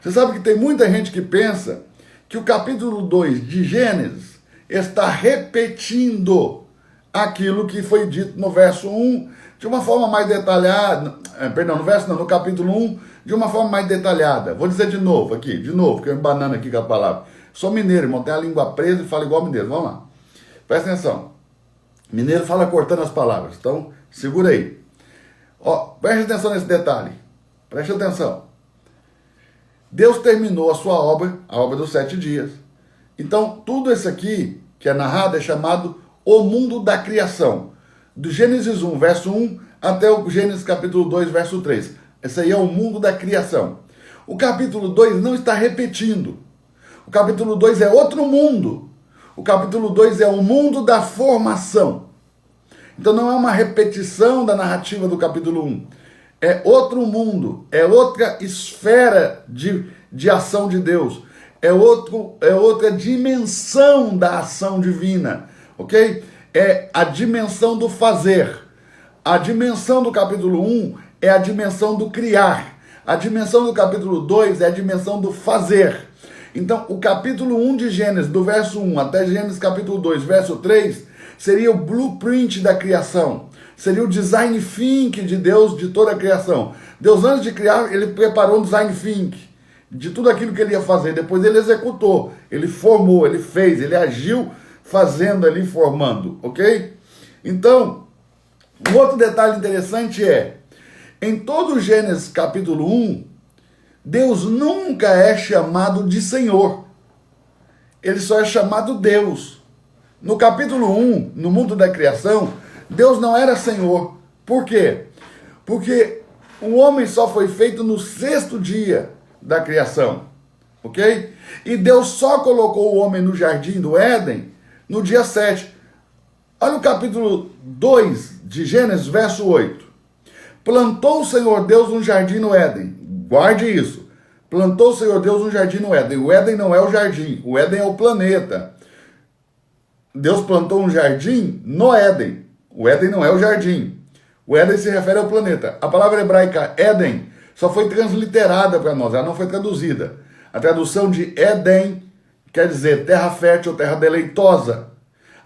Você sabe que tem muita gente que pensa que o capítulo 2 de Gênesis está repetindo aquilo que foi dito no verso 1 de uma forma mais detalhada, no capítulo 1, de uma forma mais detalhada. Vou dizer de novo, porque eu me banano aqui com a palavra. Sou mineiro, irmão, tenho a língua presa e falo igual mineiro. Vamos lá. Presta atenção. Mineiro fala cortando as palavras, então segura aí. Ó, preste atenção nesse detalhe. Preste atenção. Deus terminou a sua obra, a obra dos 7 dias. Então, tudo isso aqui que é narrado é chamado o mundo da criação. Do Gênesis 1, verso 1, até o Gênesis capítulo 2, verso 3. Esse aí é o mundo da criação. O capítulo 2 não está repetindo. O capítulo 2 é outro mundo. O capítulo 2 é o mundo da formação. Então não é uma repetição da narrativa do capítulo 1. É outro mundo, é outra esfera de ação de Deus. É outra dimensão da ação divina, ok? É a dimensão do fazer. A dimensão do capítulo 1 é a dimensão do criar. A dimensão do capítulo 2 é a dimensão do fazer. Então, o capítulo 1 de Gênesis, do verso 1 até Gênesis capítulo 2, verso 3, seria o blueprint da criação. Seria o design think de Deus de toda a criação. Deus, antes de criar, ele preparou um design think de tudo aquilo que ele ia fazer. Depois ele executou, ele formou, ele fez, ele agiu fazendo ali, formando, ok? Então, um outro detalhe interessante é, em todo o Gênesis capítulo 1, Deus nunca é chamado de Senhor. Ele só é chamado Deus. No capítulo 1, no mundo da criação, Deus não era Senhor. Por quê? Porque o homem só foi feito no 6º dia da criação, ok? E Deus só colocou o homem no jardim do Éden no dia 7. Olha o capítulo 2 de Gênesis, verso 8. Plantou o Senhor Deus um jardim no Éden. Guarde isso. Plantou o Senhor Deus um jardim no Éden. O Éden não é o jardim, o Éden é o planeta. Deus plantou um jardim no Éden. O Éden não é o jardim. O Éden se refere ao planeta. A palavra hebraica Éden só foi transliterada para nós, ela não foi traduzida. A tradução de Éden quer dizer terra fértil, terra deleitosa.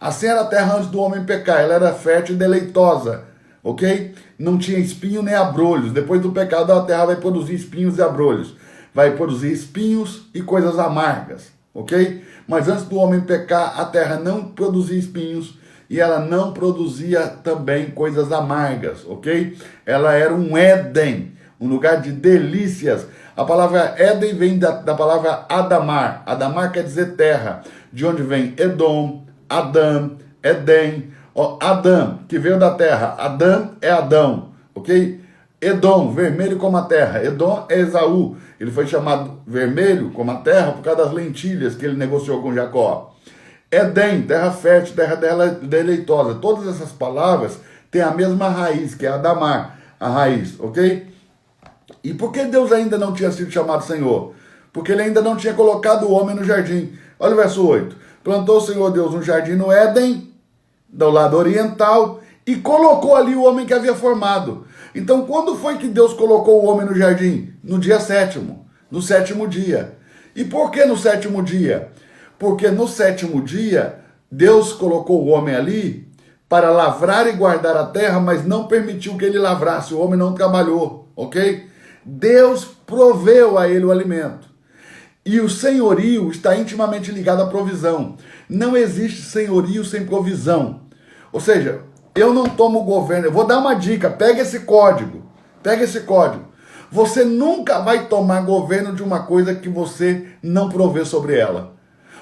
Assim era a terra antes do homem pecar, ela era fértil e deleitosa, ok? Não tinha espinho nem abrolhos. Depois do pecado a terra vai produzir espinhos e abrolhos. Vai produzir espinhos e coisas amargas, ok? Mas antes do homem pecar, a terra não produzia espinhos e ela não produzia também coisas amargas, ok? Ela era um Éden, um lugar de delícias. A palavra Éden vem da palavra Adamar. Adamar quer dizer terra, de onde vem Edom, Adão, Edém. Adão, que veio da terra. Adão é Adão, ok? Edom, vermelho como a terra. Edom é Esaú. Ele foi chamado vermelho como a terra por causa das lentilhas que ele negociou com Jacó. Edém, terra fértil, terra deleitosa. Todas essas palavras têm a mesma raiz, que é Adamar, a raiz, ok? E por que Deus ainda não tinha sido chamado Senhor? Porque ele ainda não tinha colocado o homem no jardim. Olha o verso 8. Plantou o Senhor Deus um jardim no Éden, do lado oriental, e colocou ali o homem que havia formado. Então, quando foi que Deus colocou o homem no jardim? No dia 7º, no 7º dia. E por que no 7º dia? Porque no 7º dia, Deus colocou o homem ali para lavrar e guardar a terra, mas não permitiu que ele lavrasse, o homem não trabalhou, ok? Deus proveu a ele o alimento. E o senhorio está intimamente ligado à provisão. Não existe senhorio sem provisão. Ou seja, eu não tomo governo. Eu vou dar uma dica, pega esse código. Pega esse código. Você nunca vai tomar governo de uma coisa que você não provê sobre ela.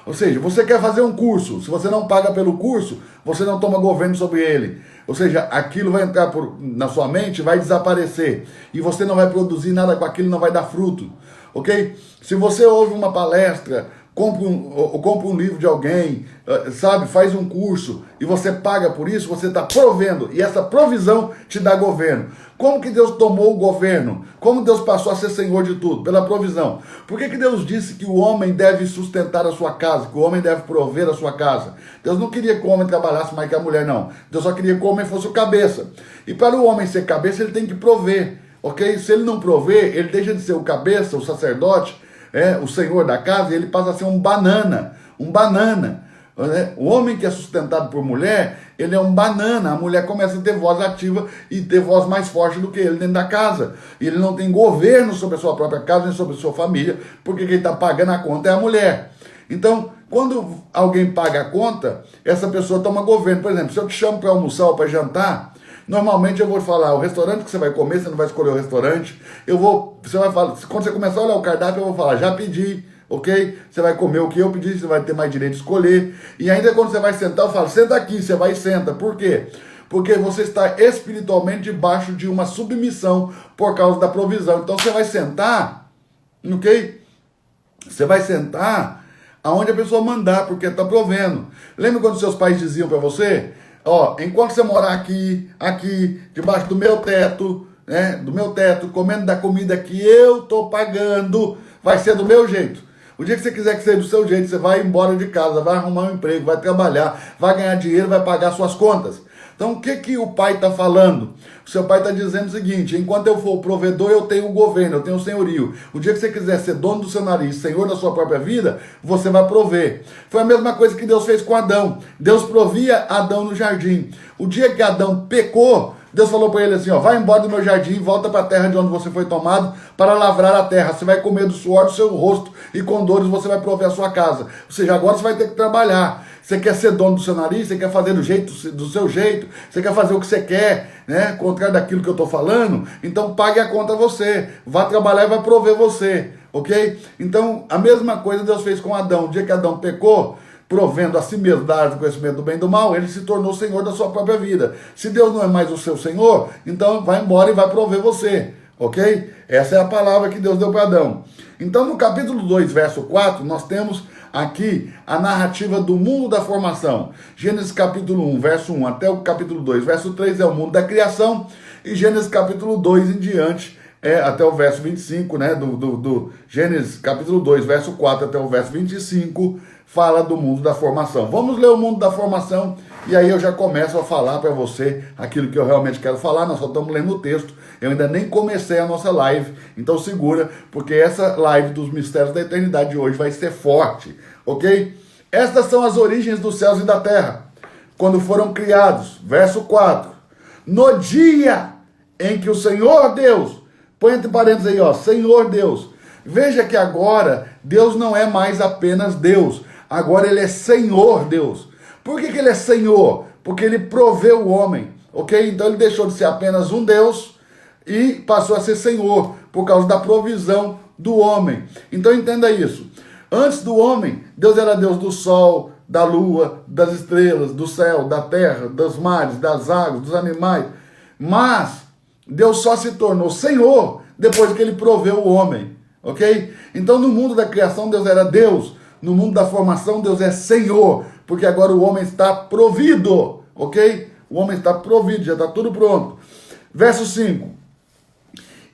Ou seja, você quer fazer um curso, se você não paga pelo curso, você não toma governo sobre ele. Ou seja, aquilo vai entrar na sua mente, vai desaparecer. E você não vai produzir nada com aquilo, não vai dar fruto. Ok? Se você ouve uma palestra, compra um livro de alguém, sabe, faz um curso e você paga por isso, você está provendo. E essa provisão te dá governo. Como que Deus tomou o governo? Como Deus passou a ser Senhor de tudo? Pela provisão. Por que Deus disse que o homem deve sustentar a sua casa, que o homem deve prover a sua casa? Deus não queria que o homem trabalhasse mais que a mulher, não. Deus só queria que o homem fosse o cabeça. E para o homem ser cabeça, ele tem que prover. Ok? Se ele não prover, ele deixa de ser o cabeça, o sacerdote, o senhor da casa, e ele passa a ser um banana. Um banana. O homem que é sustentado por mulher, ele é um banana. A mulher começa a ter voz ativa e ter voz mais forte do que ele dentro da casa. E ele não tem governo sobre a sua própria casa, nem sobre a sua família, porque quem está pagando a conta é a mulher. Então, quando alguém paga a conta, essa pessoa toma governo. Por exemplo, se eu te chamo para almoçar ou para jantar, normalmente eu vou falar, o restaurante que você vai comer, você não vai escolher o restaurante. Você vai falar, quando você começar a olhar o cardápio, eu vou falar, já pedi, ok? Você vai comer o que eu pedi, você vai ter mais direito de escolher. E ainda quando você vai sentar, eu falo, senta aqui, você vai e senta. Por quê? Porque você está espiritualmente debaixo de uma submissão por causa da provisão. Então você vai sentar, ok? Você vai sentar aonde a pessoa mandar, porque está provendo. Lembra quando seus pais diziam para você? Ó, enquanto você morar aqui, debaixo do meu teto, né, comendo da comida que eu tô pagando, vai ser do meu jeito. O dia que você quiser que seja do seu jeito, você vai embora de casa, vai arrumar um emprego, vai trabalhar, vai ganhar dinheiro, vai pagar suas contas. Então, o que o pai está falando? O seu pai está dizendo o seguinte, enquanto eu for o provedor, eu tenho o governo, eu tenho o senhorio. O dia que você quiser ser dono do seu nariz, senhor da sua própria vida, você vai prover. Foi a mesma coisa que Deus fez com Adão. Deus provia Adão no jardim. O dia que Adão pecou, Deus falou para ele assim, ó, vai embora do meu jardim, volta para a terra de onde você foi tomado para lavrar a terra. Você vai comer do suor do seu rosto e com dores você vai prover a sua casa. Ou seja, agora você vai ter que trabalhar. Você quer ser dono do seu nariz, você quer fazer do seu jeito, você quer fazer o que você quer, né? Contrário daquilo que eu estou falando, então pague a conta você, vá trabalhar e vai prover você, ok? Então, a mesma coisa Deus fez com Adão. O dia que Adão pecou, provendo a si mesmo da árvore do conhecimento do bem e do mal, ele se tornou senhor da sua própria vida. Se Deus não é mais o seu senhor, então vai embora e vai prover você, ok? Essa é a palavra que Deus deu para Adão. Então, no capítulo 2, verso 4, nós temos aqui a narrativa do mundo da formação. Gênesis capítulo 1, verso 1 até o capítulo 2, verso 3 é o mundo da criação, e Gênesis capítulo 2 em diante, até o verso 25, né, do Gênesis capítulo 2, verso 4 até o verso 25, fala do mundo da formação. Vamos ler o mundo da formação, e aí eu já começo a falar para você aquilo que eu realmente quero falar. Nós só estamos lendo o texto, eu ainda nem comecei a nossa live, então segura, porque essa live dos mistérios da eternidade de hoje vai ser forte, ok? Estas são as origens dos céus e da terra, quando foram criados, verso 4, no dia em que o Senhor Deus, põe entre parênteses aí, ó, Senhor Deus, veja que agora Deus não é mais apenas Deus, agora ele é Senhor Deus. Por que ele é Senhor? Porque ele proveu o homem, ok? Então ele deixou de ser apenas um Deus e passou a ser Senhor, por causa da provisão do homem. Então entenda isso. Antes do homem, Deus era Deus do sol, da lua, das estrelas, do céu, da terra, dos mares, das águas, dos animais. Mas Deus só se tornou Senhor depois que ele proveu o homem, ok? Então no mundo da criação Deus era Deus, no mundo da formação Deus é Senhor, porque agora o homem está provido, ok? O homem está provido, já está tudo pronto. Verso 5.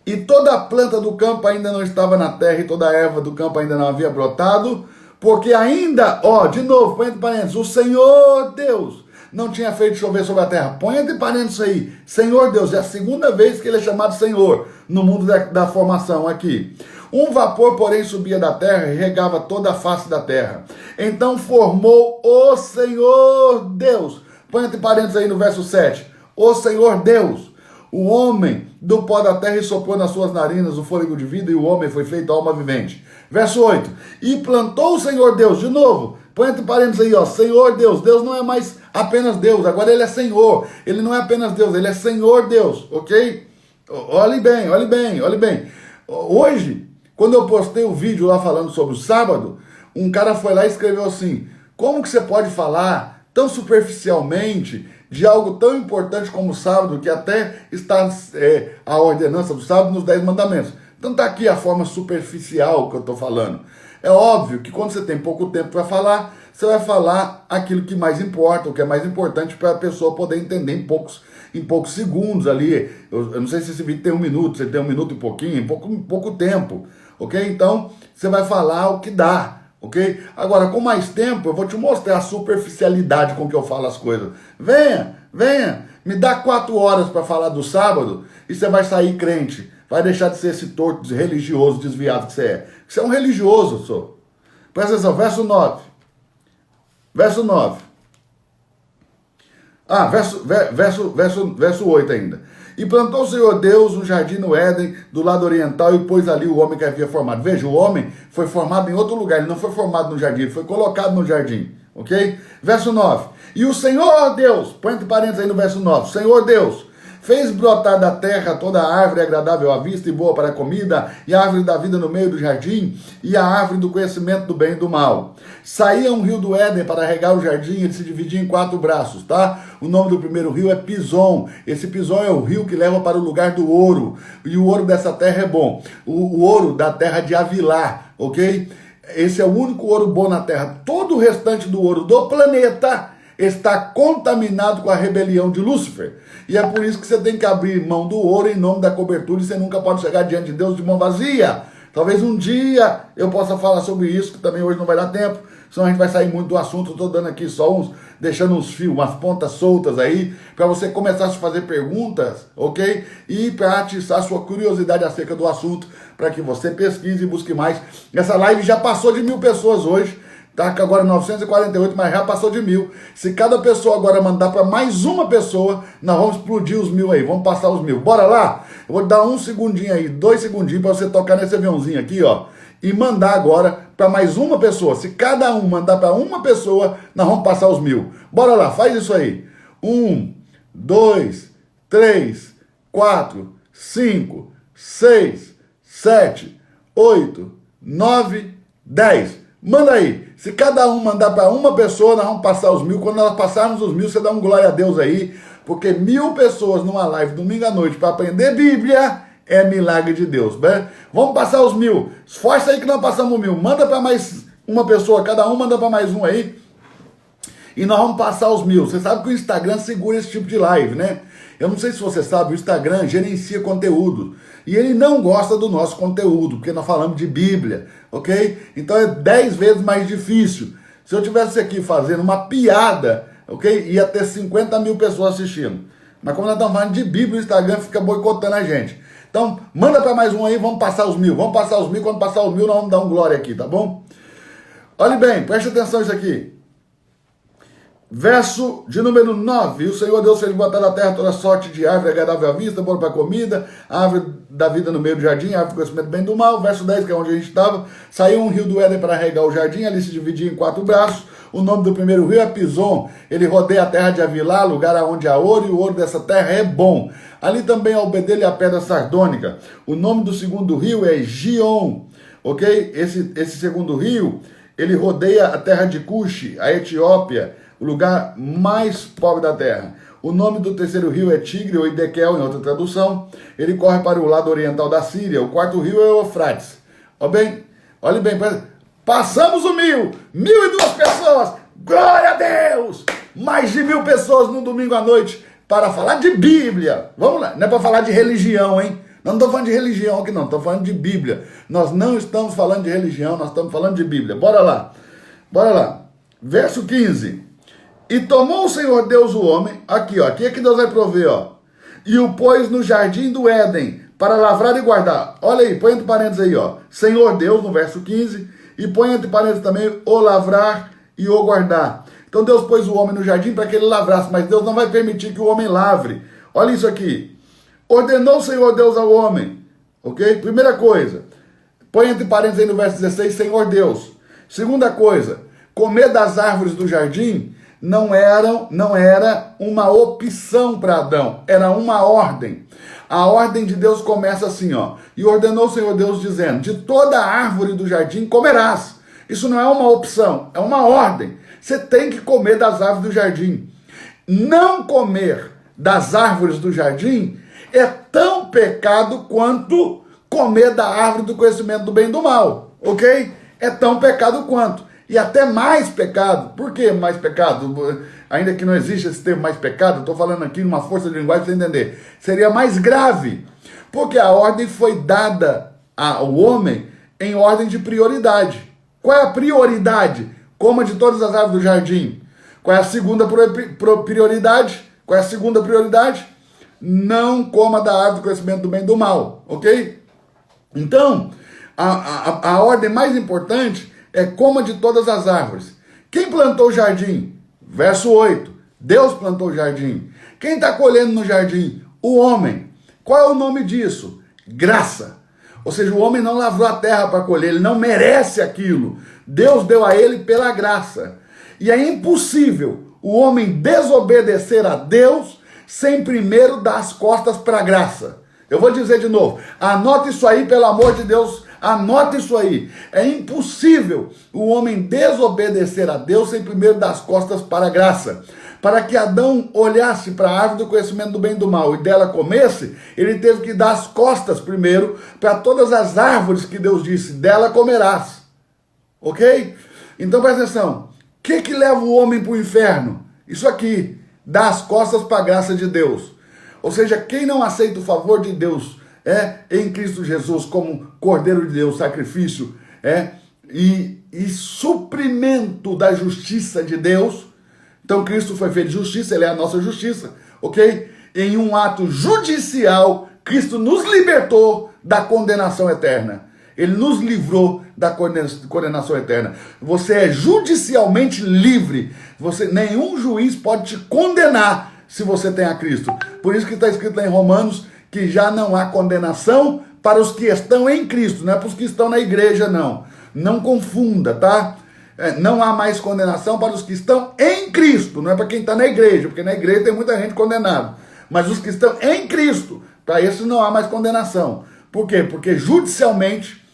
E toda a planta do campo ainda não estava na terra, e toda a erva do campo ainda não havia brotado, porque ainda, ó, de novo, põe entre parênteses, o Senhor Deus não tinha feito chover sobre a terra. Põe entre parênteses aí, Senhor Deus, é a segunda vez que ele é chamado Senhor no mundo da formação aqui. Um vapor, porém, subia da terra e regava toda a face da terra. Então formou o Senhor Deus. Põe entre parênteses aí no verso 7. O Senhor Deus, o homem do pó da terra e soprou nas suas narinas o fôlego de vida, e o homem foi feito alma vivente. Verso 8, e plantou o Senhor Deus, de novo, põe entre parênteses aí, ó, Senhor Deus. Deus não é mais apenas Deus, agora ele é Senhor. Ele não é apenas Deus, ele é Senhor Deus, ok? Olhe bem, olhe bem, olhe bem. Hoje, quando eu postei o vídeo lá falando sobre o sábado, um cara foi lá e escreveu assim: como que você pode falar tão superficialmente de algo tão importante como o sábado, que até está a ordenança do sábado nos 10 mandamentos? Então tá aqui a forma superficial que eu estou falando. É óbvio que quando você tem pouco tempo para falar, você vai falar aquilo que mais importa, o que é mais importante para a pessoa poder entender em poucos segundos ali. Eu não sei se esse vídeo tem 1 minuto, se tem 1 minuto e pouquinho, em pouco tempo, ok? Então, você vai falar o que dá, ok? Agora, com mais tempo, eu vou te mostrar a superficialidade com que eu falo as coisas. Venha, me dá 4 horas para falar do sábado e você vai sair crente. Vai deixar de ser esse torto religioso desviado que você é. Você é um religioso, sou. Presta atenção, verso 9. Verso 9. Ah, verso 8 ainda. E plantou o Senhor Deus um jardim no Éden, do lado oriental, e pôs ali o homem que havia formado. Veja, o homem foi formado em outro lugar, ele não foi formado no jardim, ele foi colocado no jardim, ok? Verso 9. E o Senhor Deus, põe entre parênteses aí no verso 9, Senhor Deus fez brotar da terra toda a árvore agradável à vista e boa para a comida, e a árvore da vida no meio do jardim, e a árvore do conhecimento do bem e do mal. Saía um rio do Éden para regar o jardim, ele se dividia em 4 braços, tá? O nome do primeiro rio é Pison. Esse Pison é o rio que leva para o lugar do ouro, e o ouro dessa terra é bom. O ouro da terra de Avilá, ok? Esse é o único ouro bom na terra. Todo o restante do ouro do planeta está contaminado com a rebelião de Lúcifer. E é por isso que você tem que abrir mão do ouro em nome da cobertura, e você nunca pode chegar diante de Deus de mão vazia. Talvez um dia eu possa falar sobre isso, que também hoje não vai dar tempo, senão a gente vai sair muito do assunto. Eu estou dando aqui só deixando uns fios, umas pontas soltas aí, para você começar a se fazer perguntas, ok? E para atiçar sua curiosidade acerca do assunto, para que você pesquise e busque mais. Essa live já passou de 1000 pessoas hoje. Tá agora 948, mas já passou de 1000. Se cada pessoa agora mandar para mais uma pessoa, nós vamos explodir os 1000 aí, vamos passar os 1000. Bora lá? Eu vou dar 1 segundinho aí, 2 segundinhos para você tocar nesse aviãozinho aqui, ó, e mandar agora para mais uma pessoa. Se cada um mandar para uma pessoa, nós vamos passar os 1000. Bora lá, faz isso aí. 1, 2, 3, 4, 5, 6, 7, 8, 9, 10. Manda aí. Se cada um mandar para uma pessoa, nós vamos passar os 1000. Quando nós passarmos os 1000, você dá um glória a Deus aí, porque 1000 pessoas numa live domingo à noite para aprender Bíblia é milagre de Deus, né? Vamos passar os 1000. Esforça aí que nós passamos 1000. Manda para mais uma pessoa, cada um manda para mais um aí. E nós vamos passar os 1000. Você sabe que o Instagram segura esse tipo de live, né? Eu não sei se você sabe, o Instagram gerencia conteúdo. E ele não gosta do nosso conteúdo, porque nós falamos de Bíblia, ok? Então é 10 vezes mais difícil. Se eu tivesse aqui fazendo uma piada, ok? Ia ter 50.000 pessoas assistindo. Mas como nós estamos falando de Bíblia, o Instagram fica boicotando a gente. Então, manda para mais um aí, vamos passar os 1000. Vamos passar os 1000, quando passar os 1000, nós vamos dar um glória aqui, tá bom? Olhe bem, preste atenção nisso aqui. Verso de número 9, e o Senhor Deus fez botar na terra toda sorte de árvore agradável à vista, boa para comida, a árvore da vida no meio do jardim, a árvore do conhecimento do bem e do mal. Verso 10, que é onde a gente estava, saiu um rio do Éden para regar o jardim, ali se dividia em 4 braços. O nome do primeiro rio é Pison, ele rodeia a terra de Avilá, lugar onde há ouro, e o ouro dessa terra é bom. Ali também há o bedelho e a pedra sardônica. O nome do segundo rio é Gion, ok? Esse segundo rio, ele rodeia a terra de Cuxi, a Etiópia, o lugar mais pobre da terra. O nome do terceiro rio é Tigre, ou Idequel, em outra tradução. Ele corre para o lado oriental da Síria. O quarto rio é o Eufrates. Olhe bem, passamos o 1000. 1002 pessoas. Glória a Deus! Mais de 1000 pessoas no domingo à noite para falar de Bíblia. Vamos lá, não é para falar de religião, hein? Não estou falando de religião aqui não, estou falando de Bíblia. Nós não estamos falando de religião, nós estamos falando de Bíblia. Bora lá. Verso 15. E tomou o Senhor Deus o homem, aqui ó, aqui é que Deus vai prover, ó, e o pôs no jardim do Éden, para lavrar e guardar. Olha aí, põe entre parênteses aí, ó, Senhor Deus, no verso 15, e põe entre parênteses também o lavrar e o guardar. Então Deus pôs o homem no jardim para que ele lavrasse, mas Deus não vai permitir que o homem lavre. Olha isso aqui, Ordenou o Senhor Deus ao homem, ok? Primeira coisa, põe entre parênteses aí no verso 16, Senhor Deus. Segunda coisa, comer das árvores do jardim não era uma opção para Adão, era uma ordem. A ordem de Deus começa assim, ó. E ordenou o Senhor Deus dizendo, de toda árvore do jardim comerás. Isso não é uma opção, é uma ordem. Você tem que comer das árvores do jardim. Não comer das árvores do jardim é tão pecado quanto comer da árvore do conhecimento do bem e do mal, ok? É tão pecado quanto. E até mais pecado. Por que mais pecado? Ainda que não existe esse termo mais pecado, estou falando aqui numa força de linguagem para você entender. Seria mais grave, porque a ordem foi dada ao homem em ordem de prioridade. Qual é a prioridade? Coma de todas as árvores do jardim. Qual é a segunda prioridade? Qual é a segunda prioridade? Não coma da árvore do conhecimento do bem e do mal, ok? Então, a ordem mais importante é coma de todas as árvores. Quem plantou o jardim? Verso 8. Deus plantou o jardim. Quem está colhendo no jardim? O homem. Qual é o nome disso? Graça. Ou seja, o homem não lavrou a terra para colher, ele não merece aquilo. Deus deu a ele pela graça. E é impossível o homem desobedecer a Deus sem primeiro dar as costas para a graça. Eu vou dizer de novo, anote isso aí, pelo amor de Deus, anote isso aí. É impossível o homem desobedecer a Deus sem primeiro dar as costas para a graça. Para que Adão olhasse para a árvore do conhecimento do bem e do mal e dela comesse, ele teve que dar as costas primeiro para todas as árvores que Deus disse, dela comerás. Ok? Então presta atenção, o que leva o homem para o inferno? Isso aqui, dar as costas para a graça de Deus. Ou seja, quem não aceita o favor de Deus em Cristo Jesus como Cordeiro de Deus, sacrifício e suprimento da justiça de Deus. Então Cristo foi feito justiça, Ele é a nossa justiça, ok? Em um ato judicial, Cristo nos libertou da condenação eterna. Ele nos livrou da condenação eterna. Você é judicialmente livre. Nenhum juiz pode te condenar se você tem a Cristo. Por isso que está escrito lá em Romanos que já não há condenação para os que estão em Cristo. Não é para os que estão na igreja, não. Não confunda, tá? Não há mais condenação para os que estão em Cristo. Não é para quem está na igreja, porque na igreja tem muita gente condenada. Mas os que estão em Cristo, para esses não há mais condenação. Por quê? Porque judicialmente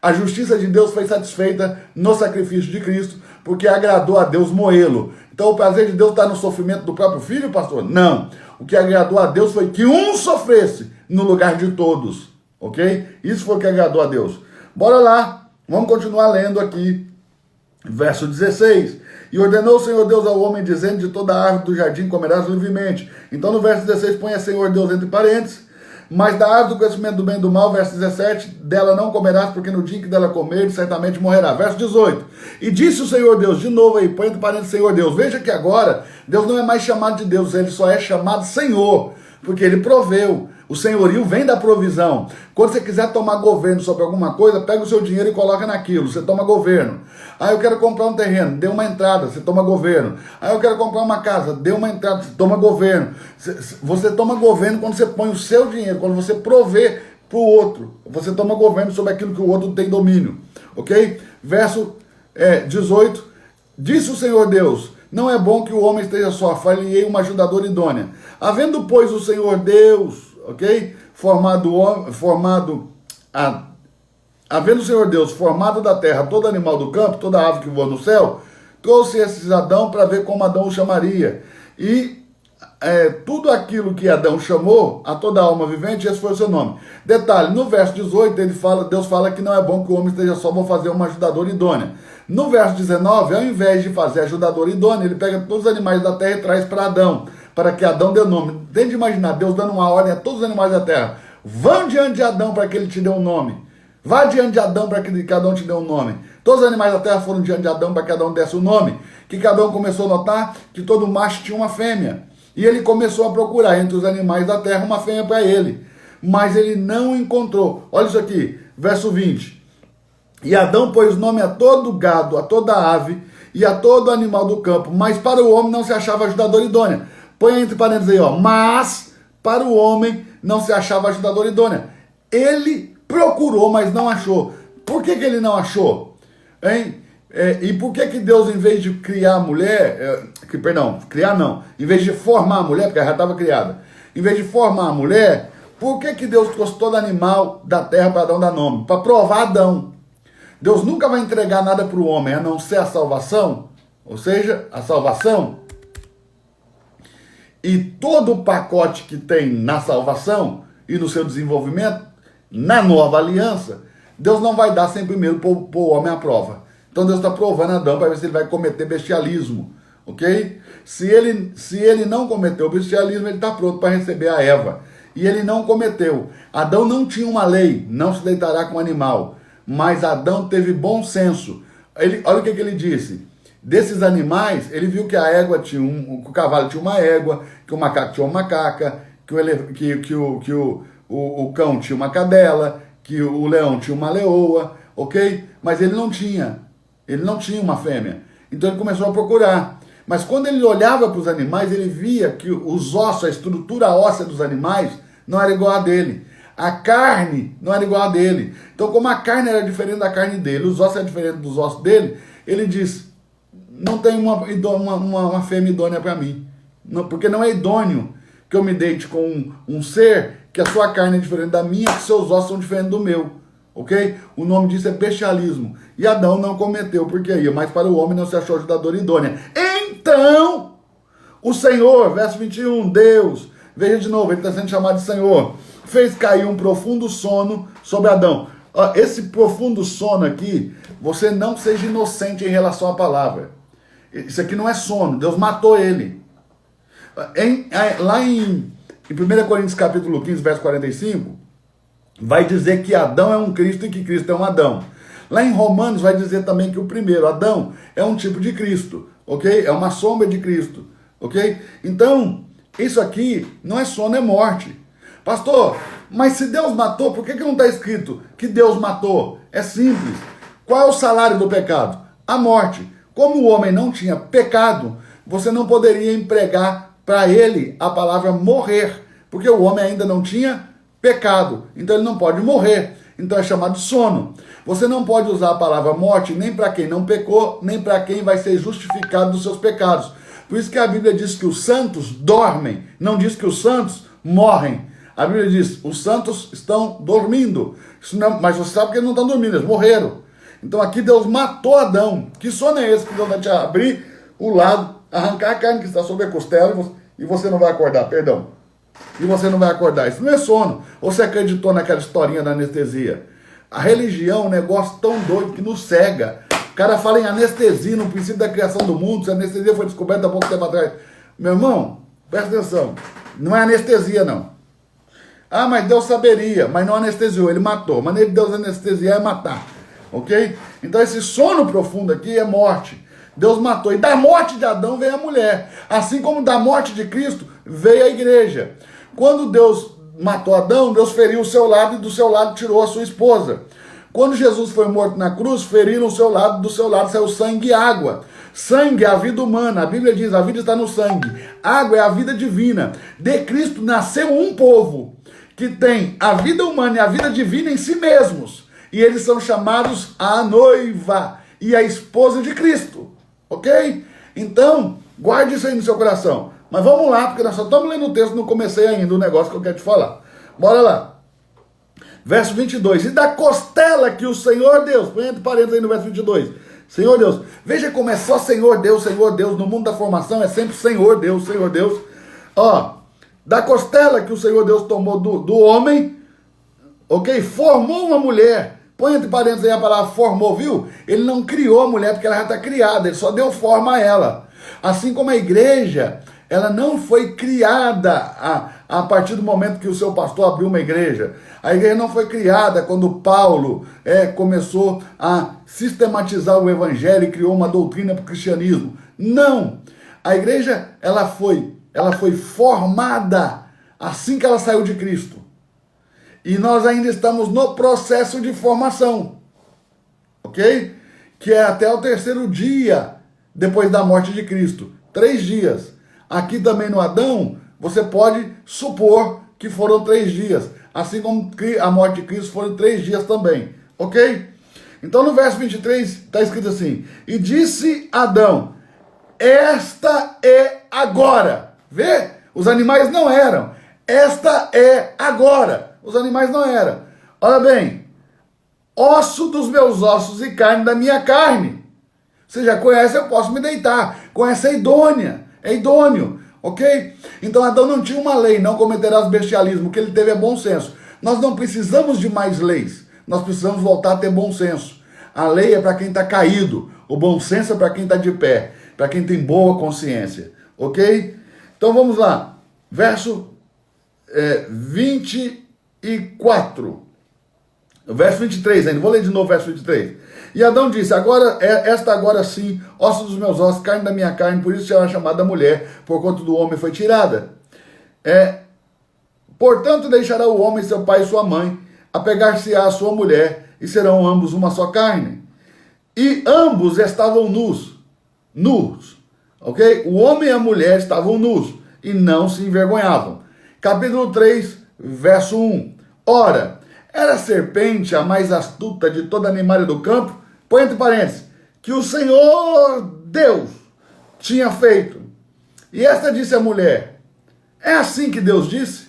a justiça de Deus foi satisfeita no sacrifício de Cristo, porque agradou a Deus moê-lo. Então o prazer de Deus está no sofrimento do próprio Filho, pastor? Não. O que agradou a Deus foi que um sofresse no lugar de todos. Ok? Isso foi o que agradou a Deus. Bora lá. Vamos continuar lendo aqui. Verso 16. E ordenou o Senhor Deus ao homem, dizendo, de toda a árvore do jardim comerás livremente. Então no verso 16 põe Senhor Deus entre parênteses. Mas da árvore do conhecimento do bem e do mal, verso 17, dela não comerás, porque no dia em que dela comer, certamente morrerá. Verso 18. E disse o Senhor Deus, de novo aí, põe entre parênteses Senhor Deus. Veja que agora, Deus não é mais chamado de Deus, ele só é chamado Senhor, porque ele proveu. O senhorio vem da provisão. Quando você quiser tomar governo sobre alguma coisa, pega o seu dinheiro e coloca naquilo, você toma governo. Ah, eu quero comprar um terreno, dê uma entrada, você toma governo. Ah, eu quero comprar uma casa, dê uma entrada, você toma governo. Você toma governo quando você põe o seu dinheiro, quando você provê para o outro. Você toma governo sobre aquilo que o outro tem domínio. Ok? Verso 18. Disse o Senhor Deus, não é bom que o homem esteja só, far-lhe-ei uma ajudadora idônea. Havendo, pois, o Senhor Deus, ok? Havendo o Senhor Deus formado da terra todo animal do campo, toda ave que voa no céu, trouxe esses Adão para ver como Adão o chamaria. E tudo aquilo que Adão chamou, a toda alma vivente, esse foi o seu nome. Detalhe, no verso 18, Deus fala que não é bom que o homem esteja só, vou fazer uma ajudadora idônea. No verso 19, ao invés de fazer ajudadora idônea, ele pega todos os animais da terra e traz para Adão, para que Adão dê nome. Tente imaginar Deus dando uma ordem a todos os animais da terra. Vão diante de Adão para que ele te dê um nome. Vá diante de Adão para que cada um te dê um nome. Todos os animais da terra foram diante de Adão para que cada um desse um nome. Que Adão começou a notar que todo macho tinha uma fêmea. E ele começou a procurar entre os animais da terra uma fêmea para ele. Mas ele não encontrou. Olha isso aqui, verso 20. E Adão pôs nome a todo gado, a toda ave e a todo animal do campo. Mas para o homem não se achava ajudador idônea. Põe entre parênteses aí, ó. Mas para o homem não se achava ajudadora idônea. Ele procurou, mas não achou. Por que ele não achou? Hein? E por que Deus, em vez de criar a mulher, criar não, em vez de formar a mulher, porque ela já estava criada, em vez de formar a mulher, por que Deus trouxe todo animal da terra para Adão dar nome? Para provar Adão. Deus nunca vai entregar nada para o homem, a não ser a salvação, ou seja, a salvação. E todo o pacote que tem na salvação e no seu desenvolvimento, na nova aliança, Deus não vai dar sem primeiro pôr o homem à prova. Então Deus está provando Adão para ver se ele vai cometer bestialismo, ok? Se ele não cometeu bestialismo, ele está pronto para receber a Eva. E ele não cometeu. Adão não tinha uma lei, não se deitará com animal. Mas Adão teve bom senso. Olha o que ele disse. Desses animais, ele viu que a égua tinha que o cavalo tinha uma égua, que o macaco tinha uma macaca, que o cão tinha uma cadela, que o leão tinha uma leoa, ok? Mas ele não tinha uma fêmea. Então ele começou a procurar. Mas quando ele olhava para os animais, ele via que os ossos, a estrutura óssea dos animais não era igual a dele. A carne não era igual a dele. Então, como a carne era diferente da carne dele, os ossos eram diferentes dos ossos dele, ele disse, não tem uma fêmea idônea para mim. Não, porque não é idôneo que eu me deite com um ser que a sua carne é diferente da minha, que seus ossos são diferentes do meu. Ok? O nome disso é bestialismo. E Adão não cometeu, porque aí, mas para o homem não se achou ajudadora idônea. Então, o Senhor, verso 21, Deus, veja de novo, ele está sendo chamado de Senhor, fez cair um profundo sono sobre Adão. Esse profundo sono aqui, você não seja inocente em relação à palavra. Isso aqui não é sono, Deus matou ele. Lá em 1 Coríntios capítulo 15, verso 45, vai dizer que Adão é um Cristo e que Cristo é um Adão. Lá em Romanos vai dizer também que o primeiro, Adão, é um tipo de Cristo, ok? É uma sombra de Cristo, ok? Então, isso aqui não é sono, é morte. Pastor, mas se Deus matou, por que não está escrito que Deus matou? É simples. Qual é o salário do pecado? A morte. Como o homem não tinha pecado, você não poderia empregar para ele a palavra morrer, porque o homem ainda não tinha pecado, então ele não pode morrer, então é chamado sono. Você não pode usar a palavra morte nem para quem não pecou, nem para quem vai ser justificado dos seus pecados. Por isso que a Bíblia diz que os santos dormem, não diz que os santos morrem. A Bíblia diz, os santos estão dormindo, mas você sabe que eles não estão dormindo, eles morreram. Então aqui Deus matou Adão. Que sono é esse que Deus vai te abrir o lado, arrancar a carne que está sobre a costela e você não vai acordar, perdão. E você não vai acordar. Isso não é sono. Ou você acreditou naquela historinha da anestesia? A religião é um negócio tão doido que nos cega. O cara fala em anestesia no princípio da criação do mundo. Se a anestesia foi descoberta há pouco tempo atrás. Meu irmão, presta atenção. Não é anestesia, não. Ah, mas Deus saberia. Mas não anestesiou, ele matou. A maneira de Deus anestesiar é matar. Ok? Então esse sono profundo aqui é morte. Deus matou. E da morte de Adão veio a mulher. Assim como da morte de Cristo veio a igreja. Quando Deus matou Adão, Deus feriu o seu lado e do seu lado tirou a sua esposa. Quando Jesus foi morto na cruz, feriram o seu lado, do seu lado saiu sangue e água. Sangue é a vida humana. A Bíblia diz, a vida está no sangue. Água é a vida divina. De Cristo nasceu um povo que tem a vida humana e a vida divina em si mesmos. E eles são chamados a noiva e a esposa de Cristo. Ok? Então, guarde isso aí no seu coração. Mas vamos lá, porque nós só estamos lendo o texto, não comecei ainda o negócio que eu quero te falar. Bora lá. Verso 22. E da costela que o Senhor Deus, põe entre parênteses aí no verso 22. Senhor Deus. Veja como é só Senhor Deus, Senhor Deus. No mundo da formação é sempre Senhor Deus, Senhor Deus. Ó, da costela que o Senhor Deus tomou do homem, ok? Formou uma mulher. Põe entre parênteses aí a palavra formou, viu? Ele não criou a mulher porque ela já está criada, ele só deu forma a ela. Assim como a igreja, ela não foi criada a partir do momento que o seu pastor abriu uma igreja. A igreja não foi criada quando Paulo começou a sistematizar o evangelho e criou uma doutrina para o cristianismo. Não! A igreja ela foi formada assim que ela saiu de Cristo. E nós ainda estamos no processo de formação. Ok? Que é até o terceiro dia depois da morte de Cristo. 3 dias. Aqui também no Adão, você pode supor que foram 3 dias, assim como a morte de Cristo foram 3 dias também, ok? Então no verso 23 está escrito assim: e disse Adão, esta é agora. Vê? Os animais não eram. Esta é agora. Os animais não eram. Olha bem, osso dos meus ossos e carne da minha carne. Você já conhece, eu posso me deitar. Conhece é idônea, é idôneo, ok? Então Adão não tinha uma lei, não cometerás bestialismo, o que ele teve é bom senso. Nós não precisamos de mais leis, nós precisamos voltar a ter bom senso. A lei é para quem está caído, o bom senso é para quem está de pé, para quem tem boa consciência, ok? Então vamos lá, verso 24. Verso 23 ainda, vou ler de novo o verso 23. E Adão disse, esta agora sim, osso dos meus ossos, carne da minha carne, por isso será chamada mulher, porquanto do homem foi tirada. Portanto deixará o homem seu pai e sua mãe, apegar-se-á a sua mulher, e serão ambos uma só carne. E ambos estavam nus, ok? O homem e a mulher estavam nus, e não se envergonhavam. Capítulo 3, verso 1. Ora, era a serpente a mais astuta de toda animal do campo, põe entre parênteses, que o Senhor Deus tinha feito. E esta disse à mulher, é assim que Deus disse?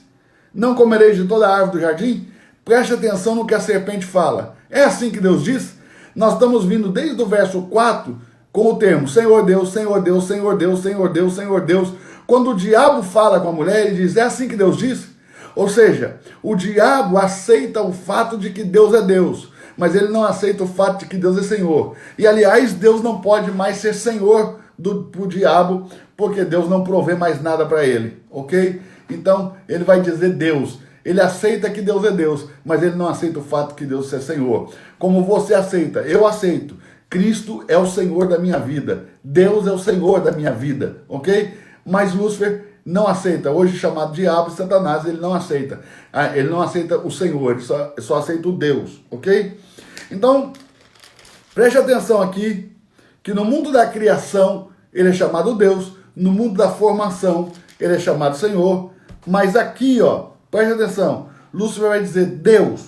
Não comereis de toda a árvore do jardim? Preste atenção no que a serpente fala. É assim que Deus disse? Nós estamos vindo desde o verso 4 com o termo Senhor Deus, Senhor Deus, Senhor Deus, Senhor Deus, Senhor Deus. Quando o diabo fala com a mulher, ele diz, é assim que Deus disse? Ou seja, o diabo aceita o fato de que Deus é Deus, mas ele não aceita o fato de que Deus é Senhor. E aliás, Deus não pode mais ser Senhor pro diabo, porque Deus não provê mais nada para ele, ok? Então, ele vai dizer Deus. Ele aceita que Deus é Deus, mas ele não aceita o fato que Deus é Senhor. Como você aceita, eu aceito. Cristo é o Senhor da minha vida. Deus é o Senhor da minha vida, ok? Mas Lúcifer não aceita, hoje chamado diabo e Satanás, ele não aceita. Ele não aceita o Senhor, ele só aceita o Deus, ok? Então, preste atenção aqui, que no mundo da criação, ele é chamado Deus, no mundo da formação, ele é chamado Senhor, mas aqui, ó, preste atenção, Lúcifer vai dizer Deus.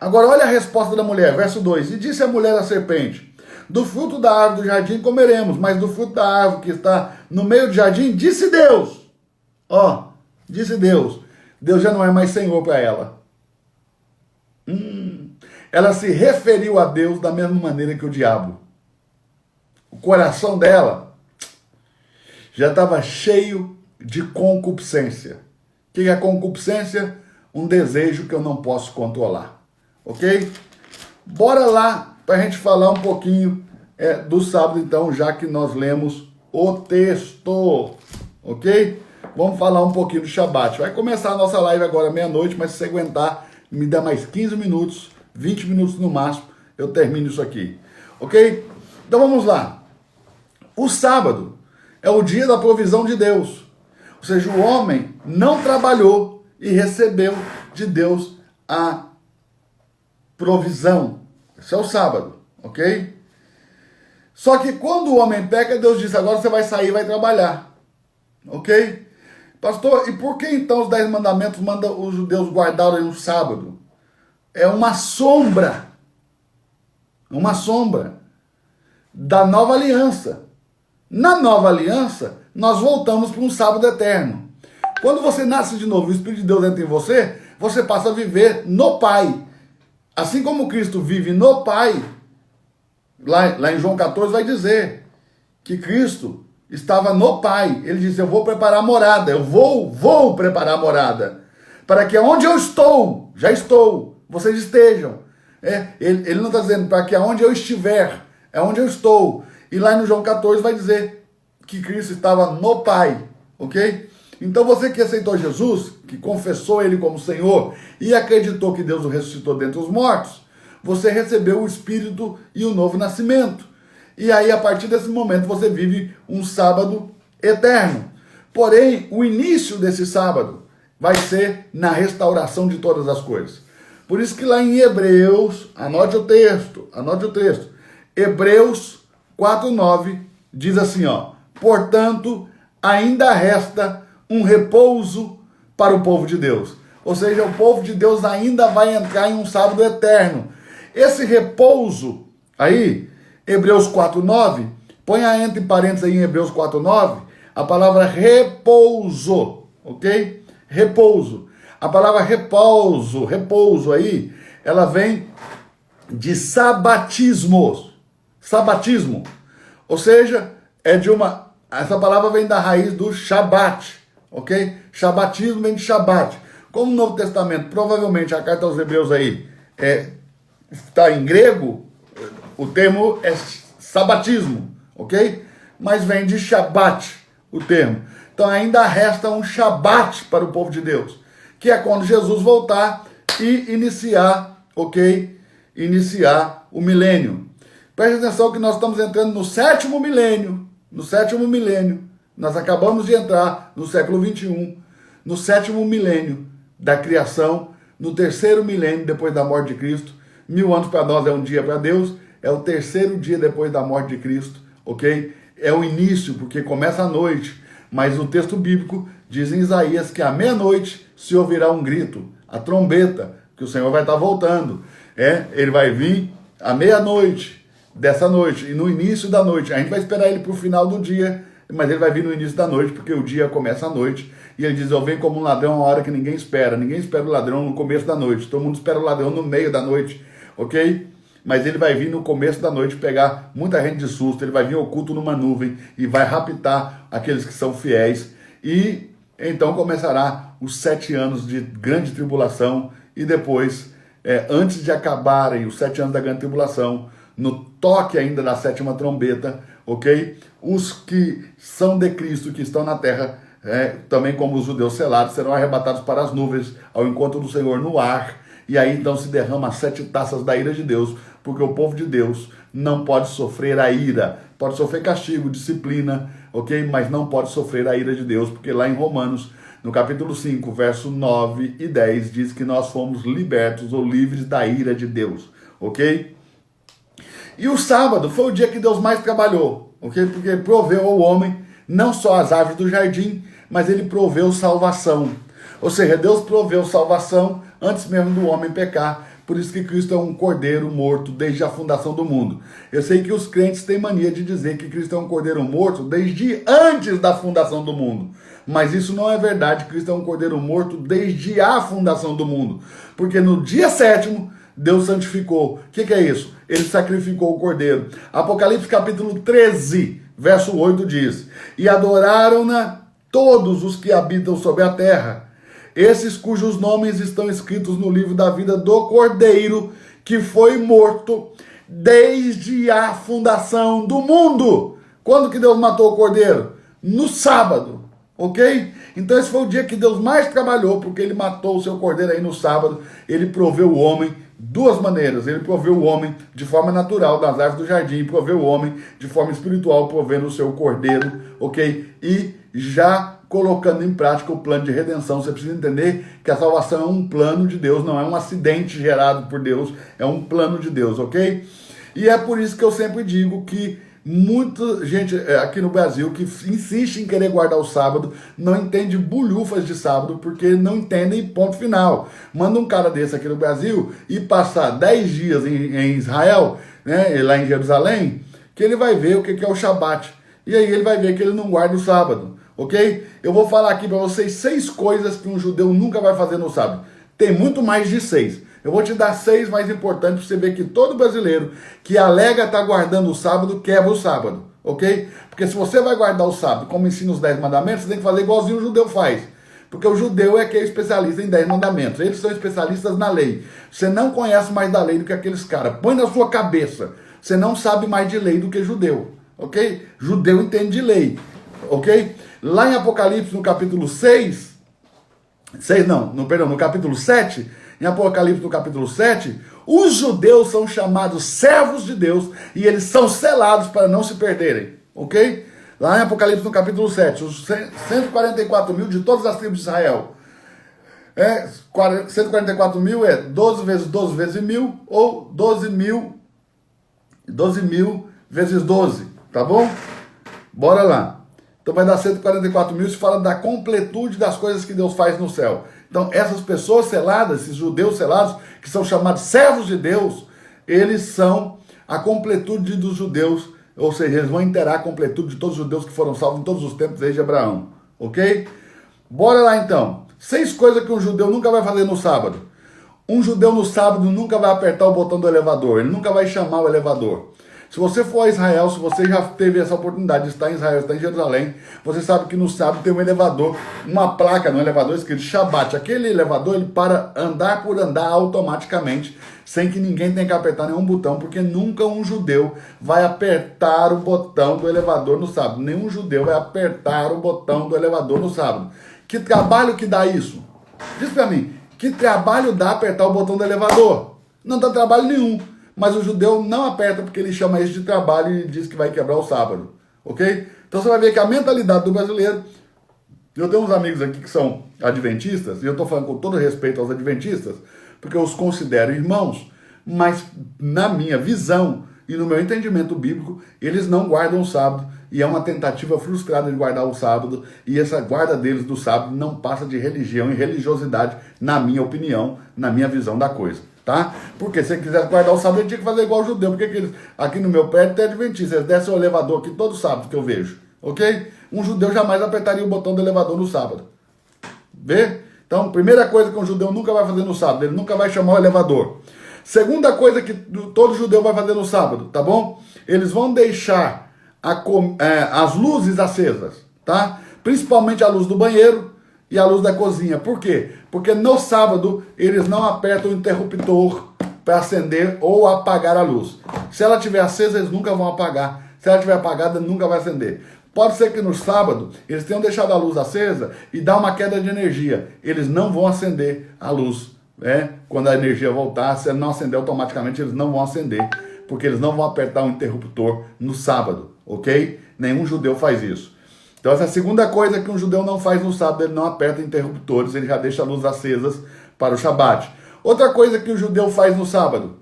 Agora, olha a resposta da mulher, verso 2, e disse a mulher à serpente, do fruto da árvore do jardim comeremos, mas do fruto da árvore que está no meio do jardim, disse Deus. Ó, disse Deus. Deus já não é mais Senhor para ela. Ela se referiu a Deus da mesma maneira que o diabo. O coração dela já estava cheio de concupiscência. O que é concupiscência? Um desejo que eu não posso controlar. Ok? Bora lá para a gente falar um pouquinho do sábado, então, já que nós lemos o texto. Ok? Vamos falar um pouquinho do Shabat. Vai começar a nossa live agora meia-noite, mas se você aguentar, me dá mais 15 minutos, 20 minutos no máximo, eu termino isso aqui. Ok? Então vamos lá. O sábado é o dia da provisão de Deus. Ou seja, o homem não trabalhou e recebeu de Deus a provisão. Esse é o sábado, ok? Só que quando o homem peca, Deus diz, agora você vai sair e vai trabalhar. Ok? Pastor, e por que então os 10 mandamentos mandam os judeus guardarem no sábado? É uma sombra da nova aliança. Na nova aliança, nós voltamos para um sábado eterno. Quando você nasce de novo, o Espírito de Deus entra em você, você passa a viver no Pai. Assim como Cristo vive no Pai, lá em João 14 vai dizer que Cristo estava no Pai. Ele disse, eu vou preparar morada, eu vou preparar morada, para que onde eu estou, já estou, vocês estejam. Ele não está dizendo para que aonde eu estiver, é onde eu estou. E lá no João 14 vai dizer que Cristo estava no Pai, ok? Então você que aceitou Jesus, que confessou Ele como Senhor e acreditou que Deus o ressuscitou dentre os mortos, você recebeu o Espírito e o novo nascimento. E aí, a partir desse momento, você vive um sábado eterno. Porém, o início desse sábado vai ser na restauração de todas as coisas. Por isso que lá em Hebreus, anote o texto, Hebreus 4:9 diz assim, ó, portanto, ainda resta um repouso para o povo de Deus. Ou seja, o povo de Deus ainda vai entrar em um sábado eterno. Esse repouso aí, Hebreus 4:9, põe entre parênteses aí em Hebreus 4:9, a palavra repouso, ok? Repouso. A palavra repouso aí, ela vem de sabatismo. Sabatismo. Ou seja, essa palavra vem da raiz do Shabat, ok? Shabatismo vem de Shabat. Como no Novo Testamento, provavelmente a carta aos Hebreus aí está em grego, o termo é sabatismo, ok? Mas vem de Shabat o termo. Então ainda resta um Shabat para o povo de Deus, que é quando Jesus voltar e iniciar, ok? Iniciar o milênio. Preste atenção que nós estamos entrando no sétimo milênio. No sétimo milênio. Nós acabamos de entrar no século 21, no sétimo milênio da criação, no terceiro milênio depois da morte de Cristo. 1000 anos para nós é um dia para Deus, é o terceiro dia depois da morte de Cristo, ok? É o início, porque começa a noite, mas o texto bíblico diz em Isaías que à meia-noite se ouvirá um grito, a trombeta, que o Senhor vai estar voltando. Ele vai vir à meia-noite dessa noite, e no início da noite, a gente vai esperar ele para o final do dia, mas ele vai vir no início da noite, porque o dia começa à noite, e ele diz, eu venho como um ladrão a uma hora que ninguém espera o ladrão no começo da noite, todo mundo espera o ladrão no meio da noite, ok? Mas ele vai vir no começo da noite pegar muita gente de susto, ele vai vir oculto numa nuvem, e vai raptar aqueles que são fiéis, e então começará os 7 anos de grande tribulação, e depois, antes de acabarem os 7 anos da grande tribulação, no toque ainda da sétima trombeta, ok? Os que são de Cristo, que estão na terra, também como os judeus selados, serão arrebatados para as nuvens, ao encontro do Senhor no ar, e aí então se derrama as 7 taças da ira de Deus, porque o povo de Deus não pode sofrer a ira, pode sofrer castigo, disciplina, ok? Mas não pode sofrer a ira de Deus, porque lá em Romanos, no capítulo 5, verso 9 e 10, diz que nós fomos libertos ou livres da ira de Deus, ok? E o sábado foi o dia que Deus mais trabalhou, ok? Porque ele proveu ao homem não só as árvores do jardim, mas ele proveu salvação. Ou seja, Deus proveu salvação antes mesmo do homem pecar. Por isso que Cristo é um cordeiro morto desde a fundação do mundo. Eu sei que os crentes têm mania de dizer que Cristo é um cordeiro morto desde antes da fundação do mundo. Mas isso não é verdade. Cristo é um cordeiro morto desde a fundação do mundo. Porque no dia 7º, Deus santificou. O que é isso? Ele sacrificou o cordeiro. Apocalipse capítulo 13, verso 8 diz, e adoraram-na todos os que habitam sobre a terra, esses cujos nomes estão escritos no livro da vida do cordeiro, que foi morto desde a fundação do mundo. Quando que Deus matou o cordeiro? No sábado, ok? Então esse foi o dia que Deus mais trabalhou, porque ele matou o seu cordeiro aí no sábado. Ele proveu o homem duas maneiras. Ele proveu o homem de forma natural das árvores do jardim, proveu o homem de forma espiritual, provendo o seu cordeiro, ok? E já colocando em prática o plano de redenção. Você precisa entender que a salvação é um plano de Deus, não é um acidente gerado por Deus, é um plano de Deus, ok? E é por isso que eu sempre digo que muita gente aqui no Brasil que insiste em querer guardar o sábado, não entende bulhufas de sábado, porque não entendem ponto final. Manda um cara desse aqui no Brasil e passar 10 dias em Israel, né, lá em Jerusalém, que ele vai ver o que é o Shabat. E aí ele vai ver que ele não guarda o sábado, ok? Eu vou falar aqui para vocês 6 coisas que um judeu nunca vai fazer no sábado. Tem muito mais de 6. Eu vou te dar 6 mais importantes para você ver que todo brasileiro que alega estar guardando o sábado, quebra o sábado, ok? Porque se você vai guardar o sábado, como ensina os 10 mandamentos, você tem que fazer igualzinho o judeu faz. Porque o judeu é que é especialista em 10 mandamentos. Eles são especialistas na lei. Você não conhece mais da lei do que aqueles caras. Põe na sua cabeça. Você não sabe mais de lei do que judeu, ok? Judeu entende de lei, ok? Lá em Apocalipse, no capítulo no capítulo 7, em Apocalipse, no capítulo 7, os judeus são chamados servos de Deus e eles são selados para não se perderem, ok? Lá em Apocalipse, no capítulo 7, os 144 mil de todas as tribos de Israel. 144 mil é 12 vezes 12 vezes 1000, ou 12 mil vezes 12, tá bom? Bora lá. Então vai dar 144 mil, se fala da completude das coisas que Deus faz no céu. Então, essas pessoas seladas, esses judeus selados, que são chamados servos de Deus, eles são a completude dos judeus, ou seja, eles vão inteirar a completude de todos os judeus que foram salvos em todos os tempos desde Abraão, ok? Bora lá então. 6 coisas que um judeu nunca vai fazer no sábado. Um judeu no sábado nunca vai apertar o botão do elevador, ele nunca vai chamar o elevador. Se você for a Israel, se você já teve essa oportunidade de estar em Israel, estar em Jerusalém, você sabe que no sábado tem um elevador, uma placa no elevador escrito Shabbat. Aquele elevador, ele para andar por andar automaticamente, sem que ninguém tenha que apertar nenhum botão, porque nunca um judeu vai apertar o botão do elevador no sábado. Nenhum judeu vai apertar o botão do elevador no sábado. Que trabalho que dá isso? Diz pra mim, que trabalho dá apertar o botão do elevador? Não dá trabalho nenhum. Mas o judeu não aperta porque ele chama isso de trabalho e diz que vai quebrar o sábado, ok? Então você vai ver que a mentalidade do brasileiro... Eu tenho uns amigos aqui que são adventistas, e eu estou falando com todo respeito aos adventistas, porque eu os considero irmãos, mas na minha visão e no meu entendimento bíblico, eles não guardam o sábado, e é uma tentativa frustrada de guardar o sábado, e essa guarda deles do sábado não passa de religião e religiosidade, na minha opinião, na minha visão da coisa. Tá? Porque se você quiser guardar o sábado, ele tinha que fazer igual o judeu. Porque eles, aqui no meu prédio tem adventista, eles descem o elevador aqui todo sábado que eu vejo, ok? Um judeu jamais apertaria o botão do elevador no sábado. Vê? Então, primeira coisa que um judeu nunca vai fazer no sábado, ele nunca vai chamar o elevador. Segunda coisa que todo judeu vai fazer no sábado, tá bom? Eles vão deixar as luzes acesas, tá? Principalmente a luz do banheiro e a luz da cozinha. Por quê? Porque no sábado eles não apertam o interruptor para acender ou apagar a luz. Se ela estiver acesa, eles nunca vão apagar. Se ela estiver apagada, nunca vai acender. Pode ser que no sábado eles tenham deixado a luz acesa e dá uma queda de energia. Eles não vão acender a luz, né? Quando a energia voltar, se ela não acender automaticamente, eles não vão acender, porque eles não vão apertar o interruptor no sábado, ok? Nenhum judeu faz isso. Então essa é a segunda coisa que um judeu não faz no sábado, ele não aperta interruptores, ele já deixa a luz acesas para o Shabat. Outra coisa que o judeu faz no sábado,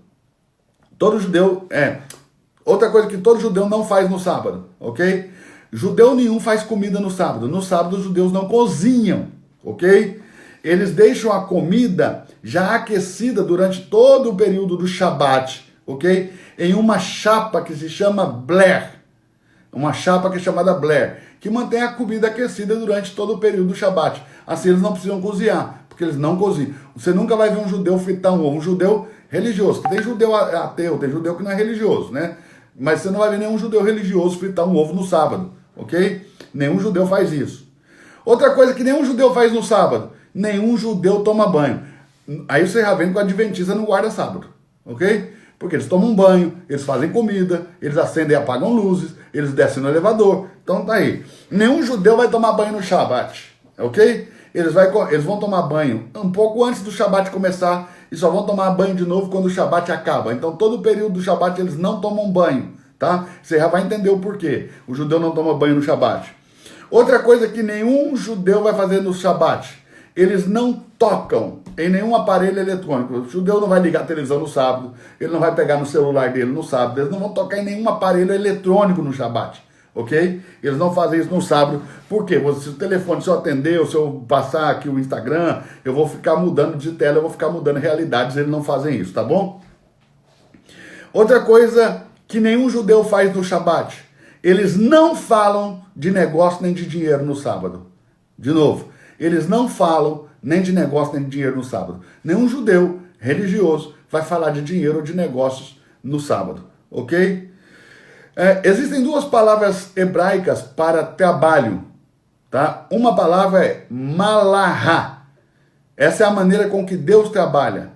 outra coisa que todo judeu não faz no sábado, ok? Judeu nenhum faz comida no sábado. No sábado os judeus não cozinham, ok? Eles deixam a comida já aquecida durante todo o período do Shabat, ok? Em uma chapa que se chama bler, uma chapa que é chamada bler, que mantém a comida aquecida durante todo o período do Shabat. Assim eles não precisam cozinhar, porque eles não cozinham. Você nunca vai ver um judeu fritar um ovo, um judeu religioso. Tem judeu ateu, tem judeu que não é religioso, né? Mas você não vai ver nenhum judeu religioso fritar um ovo no sábado, ok? Nenhum judeu faz isso. Outra coisa que nenhum judeu faz no sábado, nenhum judeu toma banho. Aí você já vem com a adventista no guarda sábado, ok? Porque eles tomam banho, eles fazem comida, eles acendem e apagam luzes, eles descem no elevador. Então tá aí. Nenhum judeu vai tomar banho no Shabat, ok? Eles vão tomar banho um pouco antes do Shabat começar e só vão tomar banho de novo quando o Shabat acaba. Então todo o período do Shabat eles não tomam banho, tá? Você já vai entender o porquê. O judeu não toma banho no Shabat. Outra coisa que nenhum judeu vai fazer no Shabat, eles não tocam em nenhum aparelho eletrônico. O judeu não vai ligar a televisão no sábado, ele não vai pegar no celular dele no sábado, eles não vão tocar em nenhum aparelho eletrônico no Shabat, ok? Eles não fazem isso no sábado. Por quê? Se o telefone, se eu atender, ou se eu passar aqui o Instagram, eu vou ficar mudando de tela, eu vou ficar mudando realidades, eles não fazem isso, tá bom? Outra coisa que nenhum judeu faz no Shabat, eles não falam de negócio nem de dinheiro no sábado. De novo, eles não falam nem de negócio nem de dinheiro no sábado. Nenhum judeu religioso vai falar de dinheiro ou de negócios no sábado, ok? Existem duas palavras hebraicas para trabalho, tá? Uma palavra é malahá. Essa é a maneira com que Deus trabalha.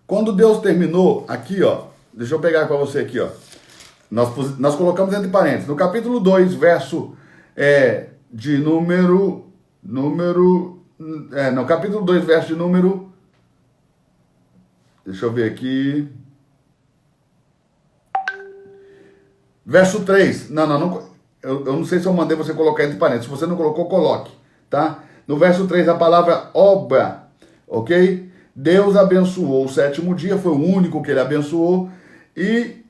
Quando Deus terminou, aqui ó, deixa eu pegar para você aqui ó, nós colocamos entre parênteses, no capítulo 2, verso de no capítulo 2, verso de número, deixa eu ver aqui, verso 3, eu não sei se eu mandei você colocar entre parênteses, se você não colocou, coloque, tá? No verso 3, a palavra obra, ok? Deus abençoou o sétimo dia, foi o único que ele abençoou, e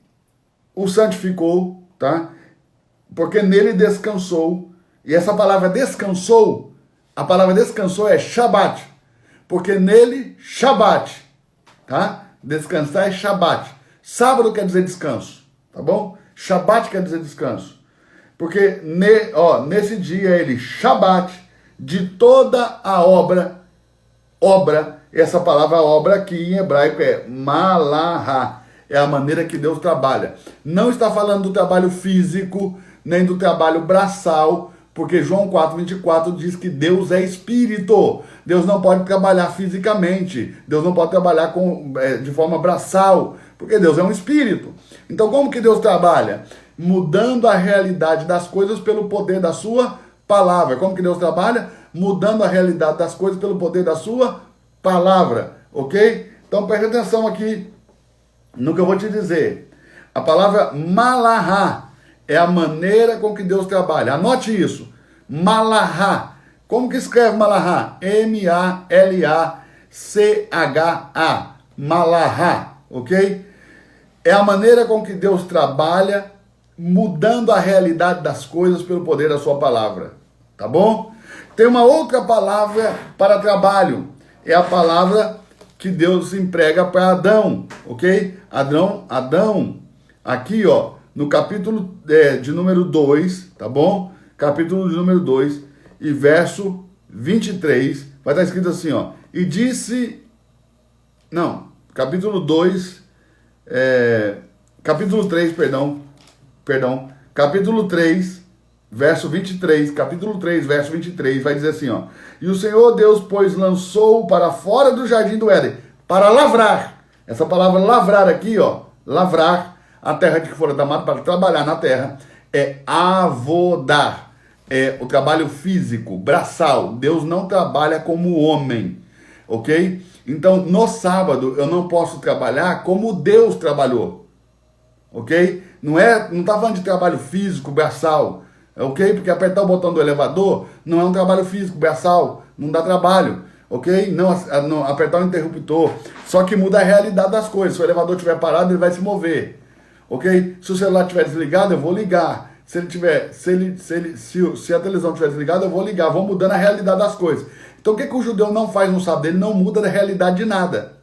o santificou, tá? Porque nele descansou, e essa palavra descansou, a palavra descansou é Shabat. porque nele, Shabat, tá? Descansar é Shabat. Sábado quer dizer descanso, tá bom? Shabat quer dizer descanso. Porque nesse dia ele, Shabat, de toda a obra, essa palavra obra aqui em hebraico é malahá, é a maneira que Deus trabalha. Não está falando do trabalho físico, nem do trabalho braçal, porque João 4,24 diz que Deus é espírito. Deus não pode trabalhar fisicamente, Deus não pode trabalhar de forma braçal, porque Deus é um espírito. Então como que Deus trabalha? Mudando a realidade das coisas pelo poder da sua palavra. Como que Deus trabalha? Mudando a realidade das coisas pelo poder da sua palavra, ok? Então preste atenção aqui no que eu vou te dizer. A palavra malahá é a maneira com que Deus trabalha. Anote isso. Malahá. Como que escreve malahá? M-A-L-A-C-H-A. Malahá, ok? É a maneira com que Deus trabalha, mudando a realidade das coisas pelo poder da sua palavra. Tá bom? Tem uma outra palavra para trabalho. É a palavra que Deus emprega para Adão, ok? Adão, aqui ó, no capítulo de número 2, tá bom? Capítulo de número 2 e verso 23, vai estar escrito assim, ó. E disse, não, capítulo 2, capítulo 3, perdão, capítulo 3, verso 23, capítulo 3, verso 23, vai dizer assim, ó. E o Senhor Deus, pois, lançou para fora do jardim do Éden, para lavrar. Essa palavra lavrar aqui, ó, lavrar a terra de que fora da mata, para trabalhar na terra, é avodar. É o trabalho físico, braçal. Deus não trabalha como homem, ok? Então, no sábado, eu não posso trabalhar como Deus trabalhou, ok? Não está falando de trabalho físico, braçal, ok? Porque apertar o botão do elevador não é um trabalho físico, braçal, não dá trabalho, ok? Não apertar o interruptor, só que muda a realidade das coisas. Se o elevador estiver parado, ele vai se mover, ok? Se o celular estiver desligado, eu vou ligar. Se a televisão estiver desligada, eu vou ligar, vou mudando a realidade das coisas. Então o que o judeu não faz no sábado? Ele não muda a realidade de nada,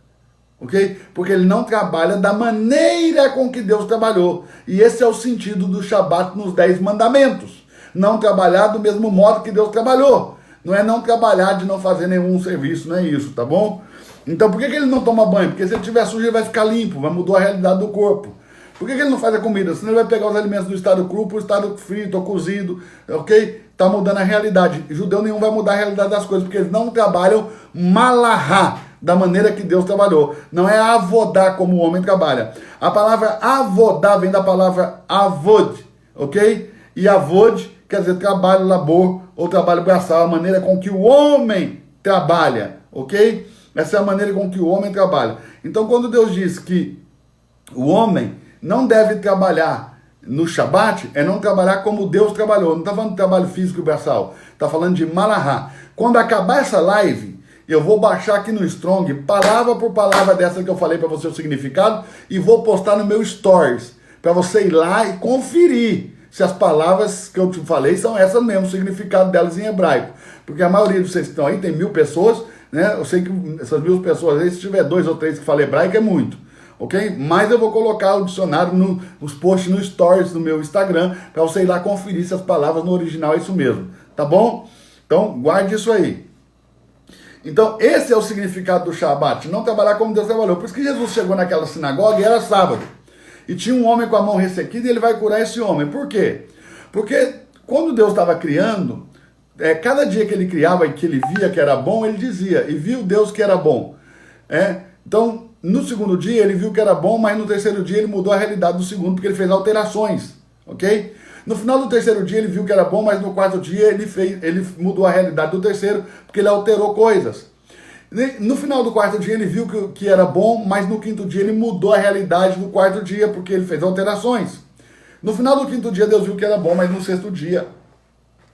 ok? Porque ele não trabalha da maneira com que Deus trabalhou. E esse é o sentido do Shabat nos 10 mandamentos. Não trabalhar do mesmo modo que Deus trabalhou. Não é não trabalhar de não fazer nenhum serviço, não é isso, tá bom? Então por que ele não toma banho? Porque se ele estiver sujo, ele vai ficar limpo, vai mudar a realidade do corpo. Por que ele não faz a comida? Senão ele vai pegar os alimentos do estado cru para o estado frito ou cozido, ok? Está mudando a realidade. Judeu nenhum vai mudar a realidade das coisas, porque eles não trabalham malahá, da maneira que Deus trabalhou. Não é avodar como o homem trabalha. A palavra avodar vem da palavra avod, ok? E avod quer dizer trabalho, labor ou trabalho braçal, a maneira com que o homem trabalha, ok? Essa é a maneira com que o homem trabalha. Então quando Deus diz que o homem não deve trabalhar no Shabat, é não trabalhar como Deus trabalhou. Não está falando de trabalho físico e braçal, está falando de malahá. Quando acabar essa live, eu vou baixar aqui no Strong, palavra por palavra dessa que eu falei para você o significado, e vou postar no meu Stories, para você ir lá e conferir se as palavras que eu te falei são essas mesmo, o significado delas em hebraico. Porque a maioria de vocês que estão aí, tem 1000 pessoas, né? Eu sei que essas 1000 pessoas aí, se tiver 2 ou 3 que falam hebraico, é muito. Ok? Mas eu vou colocar o dicionário, os posts no Stories do meu Instagram, para você ir lá conferir se as palavras no original é isso mesmo, tá bom? Então, guarde isso aí. Então, esse é o significado do Shabat, não trabalhar como Deus trabalhou. Por isso que Jesus chegou naquela sinagoga e era sábado. E tinha um homem com a mão ressequida e ele vai curar esse homem. Por quê? Porque quando Deus estava criando, cada dia que ele criava e que ele via que era bom, ele dizia, e viu Deus que era bom. Então, no segundo dia ele viu que era bom, mas no terceiro dia ele mudou a realidade do segundo, porque ele fez alterações, ok? No final do terceiro dia ele viu que era bom, mas no quarto dia ele mudou a realidade do terceiro, porque ele alterou coisas. No final do quarto dia ele viu que era bom, mas no quinto dia ele mudou a realidade do quarto dia, porque ele fez alterações. No final do quinto dia Deus viu que era bom, mas no sexto dia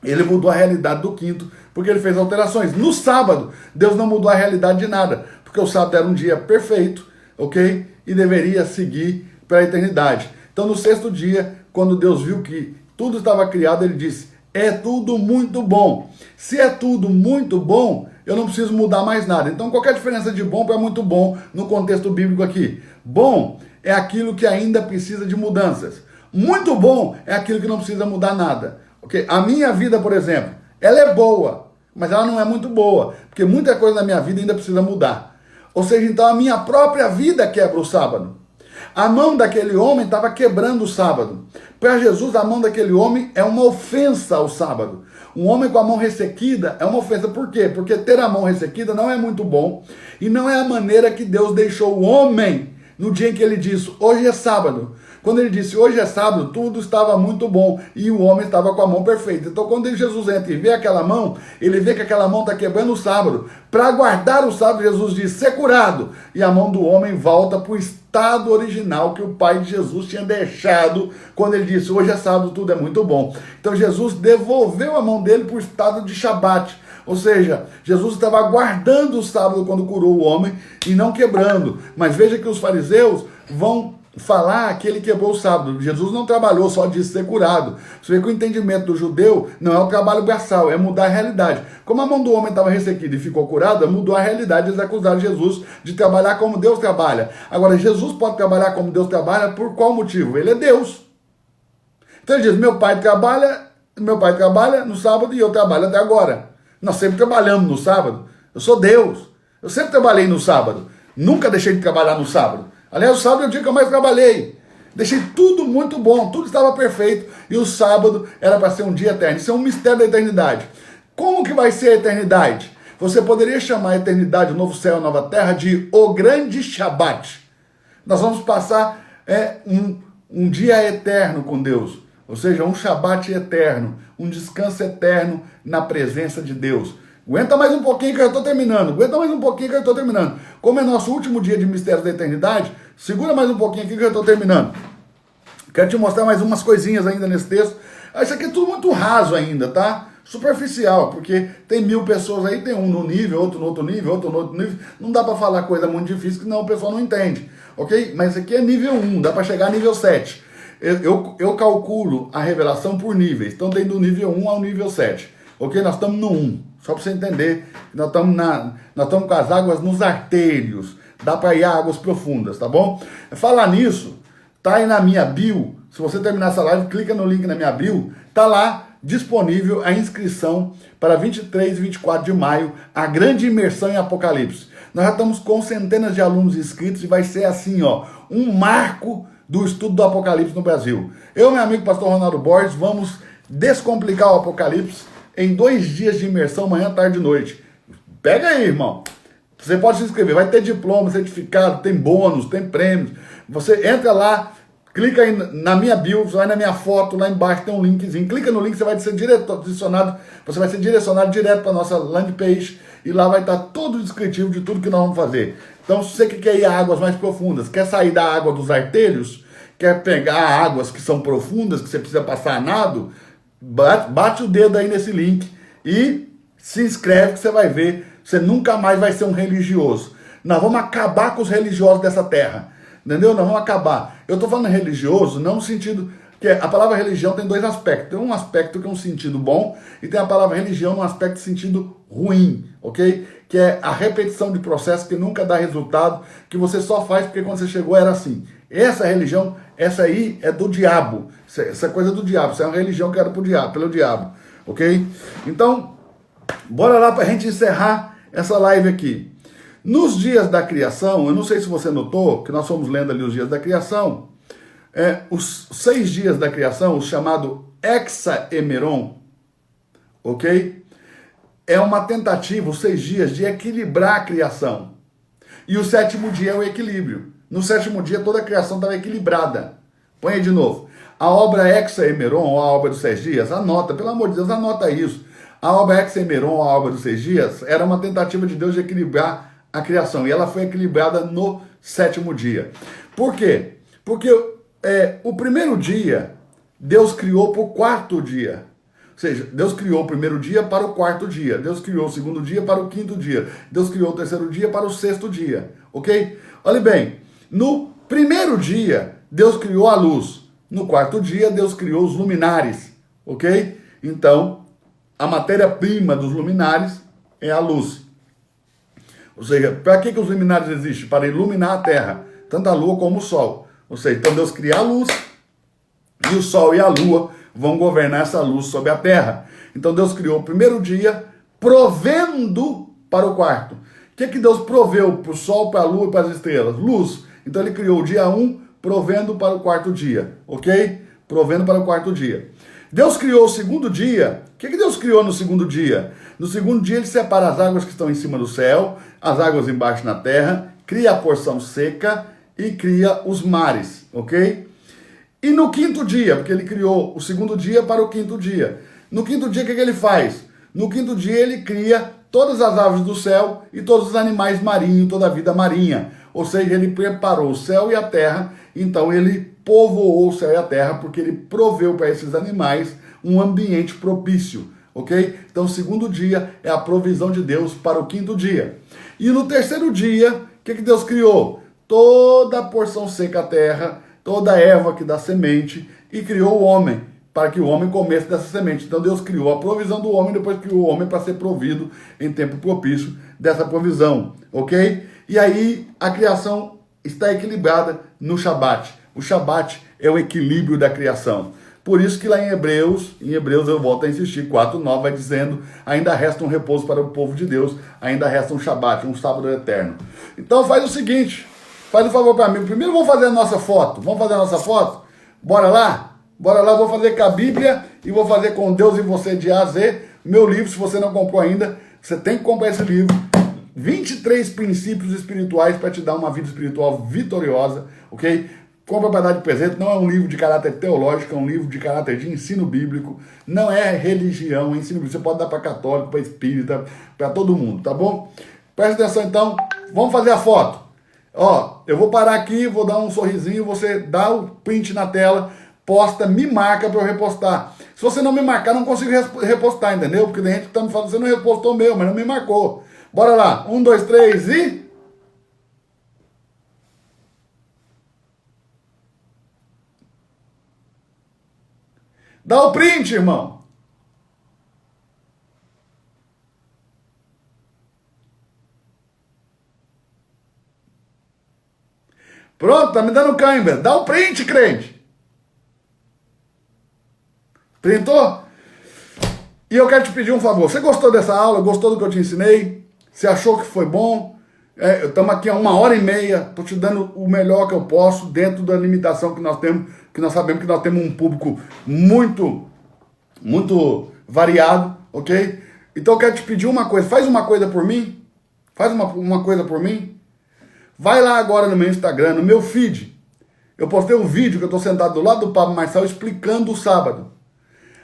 ele mudou a realidade do quinto, porque ele fez alterações. No sábado, Deus não mudou a realidade de nada, porque o sábado era um dia perfeito, ok? E deveria seguir para a eternidade. Então, no sexto dia, quando Deus viu que tudo estava criado, ele disse, é tudo muito bom. Se é tudo muito bom, eu não preciso mudar mais nada. Então, qual que é a diferença de bom para muito bom no contexto bíblico aqui? Bom é aquilo que ainda precisa de mudanças. Muito bom é aquilo que não precisa mudar nada. Okay? A minha vida, por exemplo, ela é boa, mas ela não é muito boa, porque muita coisa na minha vida ainda precisa mudar. Ou seja, então a minha própria vida quebra o sábado. A mão daquele homem estava quebrando o sábado. Para Jesus, a mão daquele homem é uma ofensa ao sábado. Um homem com a mão ressequida é uma ofensa. Por quê? Porque ter a mão ressequida não é muito bom e não é a maneira que Deus deixou o homem no dia em que ele disse, hoje é sábado. Quando ele disse, hoje é sábado, tudo estava muito bom e o homem estava com a mão perfeita. Então, quando Jesus entra e vê aquela mão, ele vê que aquela mão está quebrando o sábado. Para guardar o sábado, Jesus diz, ser curado. E a mão do homem volta para o estado original que o Pai de Jesus tinha deixado quando ele disse, hoje é sábado, tudo é muito bom. Então, Jesus devolveu a mão dele para o estado de Shabat. Ou seja, Jesus estava guardando o sábado quando curou o homem e não quebrando. Mas veja que os fariseus vão falar que ele quebrou o sábado. Jesus não trabalhou só de ser curado. Você vê que o entendimento do judeu não é o trabalho braçal, é mudar a realidade. Como a mão do homem estava ressequida e ficou curada, mudou a realidade. Eles acusaram Jesus de trabalhar como Deus trabalha. Agora, Jesus pode trabalhar como Deus trabalha por qual motivo? Ele é Deus. Então ele diz, meu pai trabalha no sábado e eu trabalho até agora. Nós sempre trabalhamos no sábado. Eu sou Deus. Eu sempre trabalhei no sábado. Nunca deixei de trabalhar no sábado. Aliás, o sábado é o dia que eu mais trabalhei. Deixei tudo muito bom, tudo estava perfeito. E o sábado era para ser um dia eterno. Isso é um mistério da eternidade. Como que vai ser a eternidade? Você poderia chamar a eternidade, o novo céu e a nova terra, de o grande Shabat. Nós vamos passar um dia eterno com Deus. Ou seja, um Shabat eterno, um descanso eterno na presença de Deus. Aguenta mais um pouquinho que eu estou terminando. Como é nosso último dia de mistérios da eternidade, segura mais um pouquinho aqui que eu estou terminando. Quero te mostrar mais umas coisinhas ainda nesse texto. Isso aqui é tudo muito raso ainda, tá? Superficial, porque tem 1000 pessoas aí, tem um no nível, outro no outro nível, outro no outro nível. Não dá para falar coisa muito difícil, que senão o pessoal não entende, ok? Mas isso aqui é nível 1, dá para chegar a nível 7. Eu calculo a revelação por níveis, então tem do nível 1 ao nível 7. Ok? Nós estamos no 1, só para você entender. Nós estamos com as águas nos artérios. Dá para ir a águas profundas, tá bom? Falar nisso, tá aí na minha bio. Se você terminar essa live, clica no link na minha bio. Tá lá disponível a inscrição para 23 e 24 de maio, a grande imersão em Apocalipse. Nós já estamos com centenas de alunos inscritos e vai ser assim, ó, um marco do estudo do Apocalipse no Brasil. Eu e meu amigo pastor Ronaldo Borges vamos descomplicar o Apocalipse em 2 dias de imersão, manhã, tarde e noite. Pega aí, irmão. Você pode se inscrever, vai ter diploma, certificado, tem bônus, tem prêmios. Você entra lá, clica aí na minha bio, vai na minha foto, lá embaixo tem um linkzinho. Clica no link, você vai ser direcionado direto para a nossa landing page e lá vai estar todo o descritivo de tudo que nós vamos fazer. Então, se você quer ir a águas mais profundas, quer sair da água dos artérios, quer pegar águas que são profundas, que você precisa passar a nado, bate o dedo aí nesse link e se inscreve que você vai ver, você nunca mais vai ser um religioso. Nós vamos acabar com os religiosos dessa terra, entendeu? Nós vamos acabar. Eu estou falando religioso não no sentido, que a palavra religião tem 2 aspectos. Tem um aspecto que é um sentido bom e tem a palavra religião no aspecto sentido ruim, ok? Que é a repetição de processo que nunca dá resultado, que você só faz porque quando você chegou era assim. Essa religião, essa aí é do diabo. Essa coisa é do diabo. Isso é uma religião que era pelo diabo. Ok? Então, bora lá para a gente encerrar essa live aqui. Nos dias da criação, eu não sei se você notou, que nós fomos lendo ali os dias da criação, os 6 dias da criação, o chamado Hexaemeron, ok? É uma tentativa, os 6 dias, de equilibrar a criação. E o 7º dia é o equilíbrio. No 7º dia, toda a criação estava equilibrada. Põe aí de novo. A obra Hexaemeron, ou a obra dos 6 dias, anota, pelo amor de Deus, anota isso. A obra Hexaemeron, ou a obra dos 6 dias, era uma tentativa de Deus de equilibrar a criação. E ela foi equilibrada no 7º dia. Por quê? Porque o primeiro dia, Deus criou para o 4º dia. Ou seja, Deus criou o primeiro dia para o 4º dia. Deus criou o segundo dia para o 5º dia. Deus criou o 3º dia para o 6º dia. Ok? Olha bem, no primeiro dia, Deus criou a luz. No 4º dia, Deus criou os luminares. Ok? Então, a matéria-prima dos luminares é a luz. Ou seja, para que os luminares existem? Para iluminar a terra, tanto a lua como o sol. Ou seja, então Deus cria a luz e o sol e a lua vão governar essa luz sobre a terra. Então Deus criou o primeiro dia provendo para o quarto. O que Deus proveu para o sol, para a lua e para as estrelas? Luz. Então ele criou o dia 1 provendo para o quarto dia, ok? Provendo para o quarto dia. Deus criou o segundo dia. O que Deus criou no segundo dia? No segundo dia ele separa as águas que estão em cima do céu, as águas embaixo na terra, cria a porção seca e cria os mares, ok? E no quinto dia, porque ele criou o segundo dia para o quinto dia. No quinto dia o que ele faz? No quinto dia ele cria todas as aves do céu e todos os animais marinhos, toda a vida marinha. Ou seja, ele preparou o céu e a terra, então ele povoou o céu e a terra, porque ele proveu para esses animais um ambiente propício, ok? Então o segundo dia é a provisão de Deus para o quinto dia. E no terceiro dia, o que Deus criou? Toda a porção seca da terra, toda a erva que dá semente, e criou o homem, para que o homem comesse dessa semente. Então Deus criou a provisão do homem, depois criou o homem para ser provido em tempo propício dessa provisão, ok? E aí a criação está equilibrada no Shabat. O Shabat é o equilíbrio da criação. Por isso que lá em Hebreus eu volto a insistir, 4:9 vai dizendo, ainda resta um repouso para o povo de Deus, ainda resta um Shabat, um sábado eterno. Então faz o seguinte, faz um favor para mim, primeiro vamos fazer a nossa foto, Bora lá? Bora lá, vou fazer com a Bíblia e vou fazer com Deus e você de A a Z. Meu livro, se você não comprou ainda, você tem que comprar esse livro. 23 princípios espirituais para te dar uma vida espiritual vitoriosa, ok? Compra para dar de presente, não é um livro de caráter teológico, é um livro de caráter de ensino bíblico, não é religião, é ensino bíblico. Você pode dar para católico, para espírita, para todo mundo, tá bom? Presta atenção então, vamos fazer a foto. Ó, eu vou parar aqui, vou dar um sorrisinho, você dá o print na tela, posta, me marca para eu repostar. Se você não me marcar, não consigo repostar, entendeu? Porque tem gente que tá me falando, você não repostou meu, mas não me marcou. Bora lá, 1, 2, 3 e... Dá o print, irmão. Pronto, tá me dando cãibra. Dá o print, crente. Printou? E eu quero te pedir um favor. Você gostou dessa aula? Gostou do que eu te ensinei? Você achou que foi bom? Estamos aqui há 1h30. Estou te dando o melhor que eu posso dentro da limitação que nós temos. Que nós sabemos que nós temos um público muito variado, ok? Então eu quero te pedir uma coisa. Faz uma coisa por mim. Faz uma coisa por mim. Vai lá agora no meu Instagram, no meu feed. Eu postei um vídeo que eu estou sentado do lado do Pablo Marçal explicando o sábado.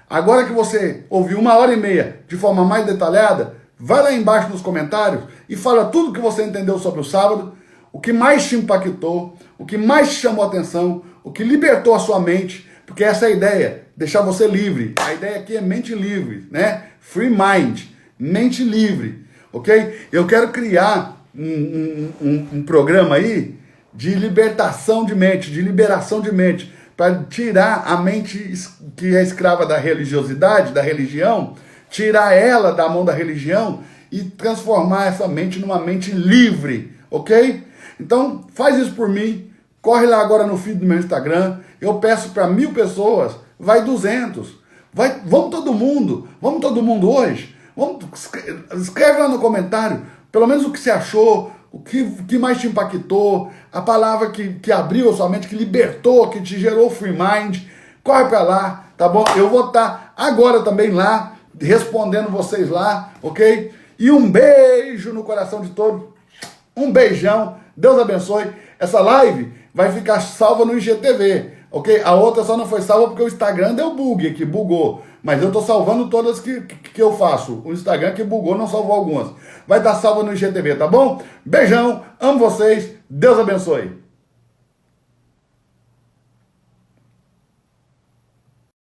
Agora que você ouviu 1h30 de forma mais detalhada, vai lá embaixo nos comentários e fala tudo que você entendeu sobre o sábado, o que mais te impactou, o que mais te chamou a atenção, o que libertou a sua mente, porque essa é a ideia, deixar você livre. A ideia aqui é mente livre, né? Free mind, mente livre, ok? Eu quero criar um programa aí de libertação de mente, de liberação de mente, para tirar a mente que é escrava da religiosidade, da religião, tirar ela da mão da religião e transformar essa mente numa mente livre, ok? Então, faz isso por mim, corre lá agora no feed do meu Instagram, eu peço para 1000 pessoas, vai 200, vamos todo mundo hoje, escreve lá no comentário, pelo menos o que você achou, o que mais te impactou, a palavra que abriu a sua mente, que libertou, que te gerou free mind, corre para lá, tá bom? Eu vou estar agora também lá, respondendo vocês lá, ok? E um beijo no coração de todos, um beijão, Deus abençoe. Essa live vai ficar salva no IGTV, ok? A outra só não foi salva porque o Instagram deu bug aqui, bugou. Mas eu estou salvando todas que eu faço. O Instagram que bugou não salvou algumas. Vai estar salva no IGTV, tá bom? Beijão, amo vocês, Deus abençoe.